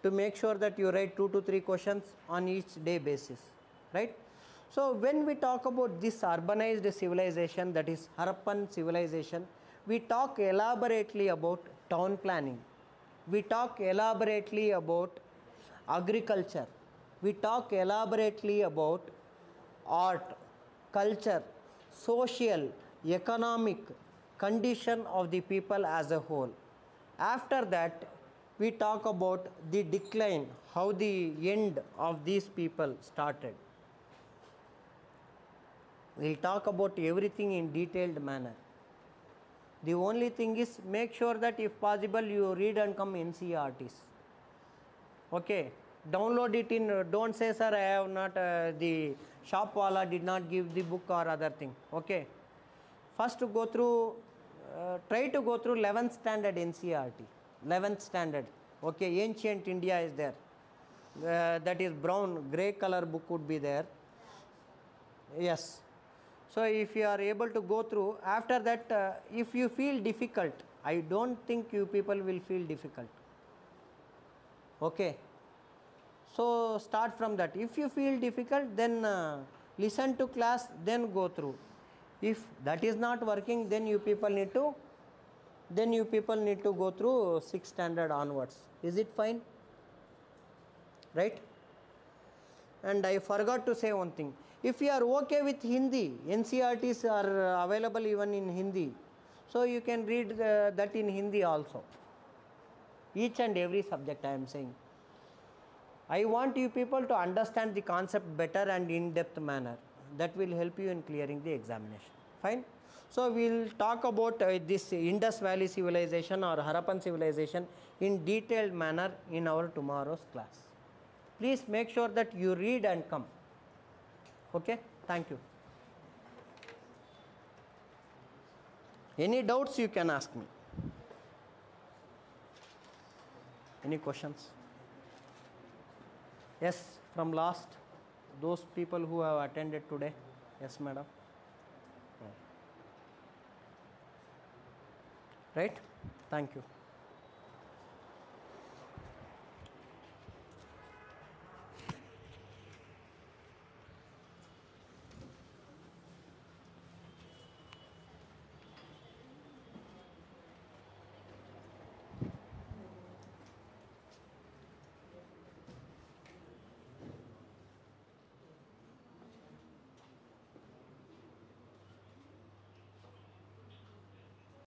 to make sure that you write 2 to 3 questions on each day basis. Right? So when we talk about this urbanized civilization, that is Harappan civilization, we talk elaborately about town planning. We talk elaborately about agriculture. We talk elaborately about art, culture, social, economic condition of the people as a whole. After that, we talk about the decline, how the end of these people started. We'll talk about everything in detailed manner. The only thing is, make sure that if possible you read and come NCERTs. Okay. Download it in, don't say sir I have not, the shop wala did not give the book or other thing. Okay. First to go through, try to go through 11th standard NCERT. 11th standard. Okay. Ancient India is there. That is brown, grey color book would be there. Yes. So if you are able to go through, after that if you feel difficult, I don't think you people will feel difficult. Okay. So start from that. If you feel difficult, then listen to class, then go through. If that is not working, then you people need to go through 6th standard onwards. Is it fine? Right? And I forgot to say one thing. If you are okay with Hindi, NCERTs are available even in Hindi. So you can read that in Hindi also. Each and every subject I am saying. I want you people to understand the concept better and in-depth manner. That will help you in clearing the examination. Fine? So we will talk about this Indus Valley civilization or Harappan civilization in detailed manner in our tomorrow's class. Please make sure that you read and come. Okay? Thank you. Any doubts you can ask me. Any questions? Yes, from last, those people who have attended today. Yes, madam. Right? Thank you.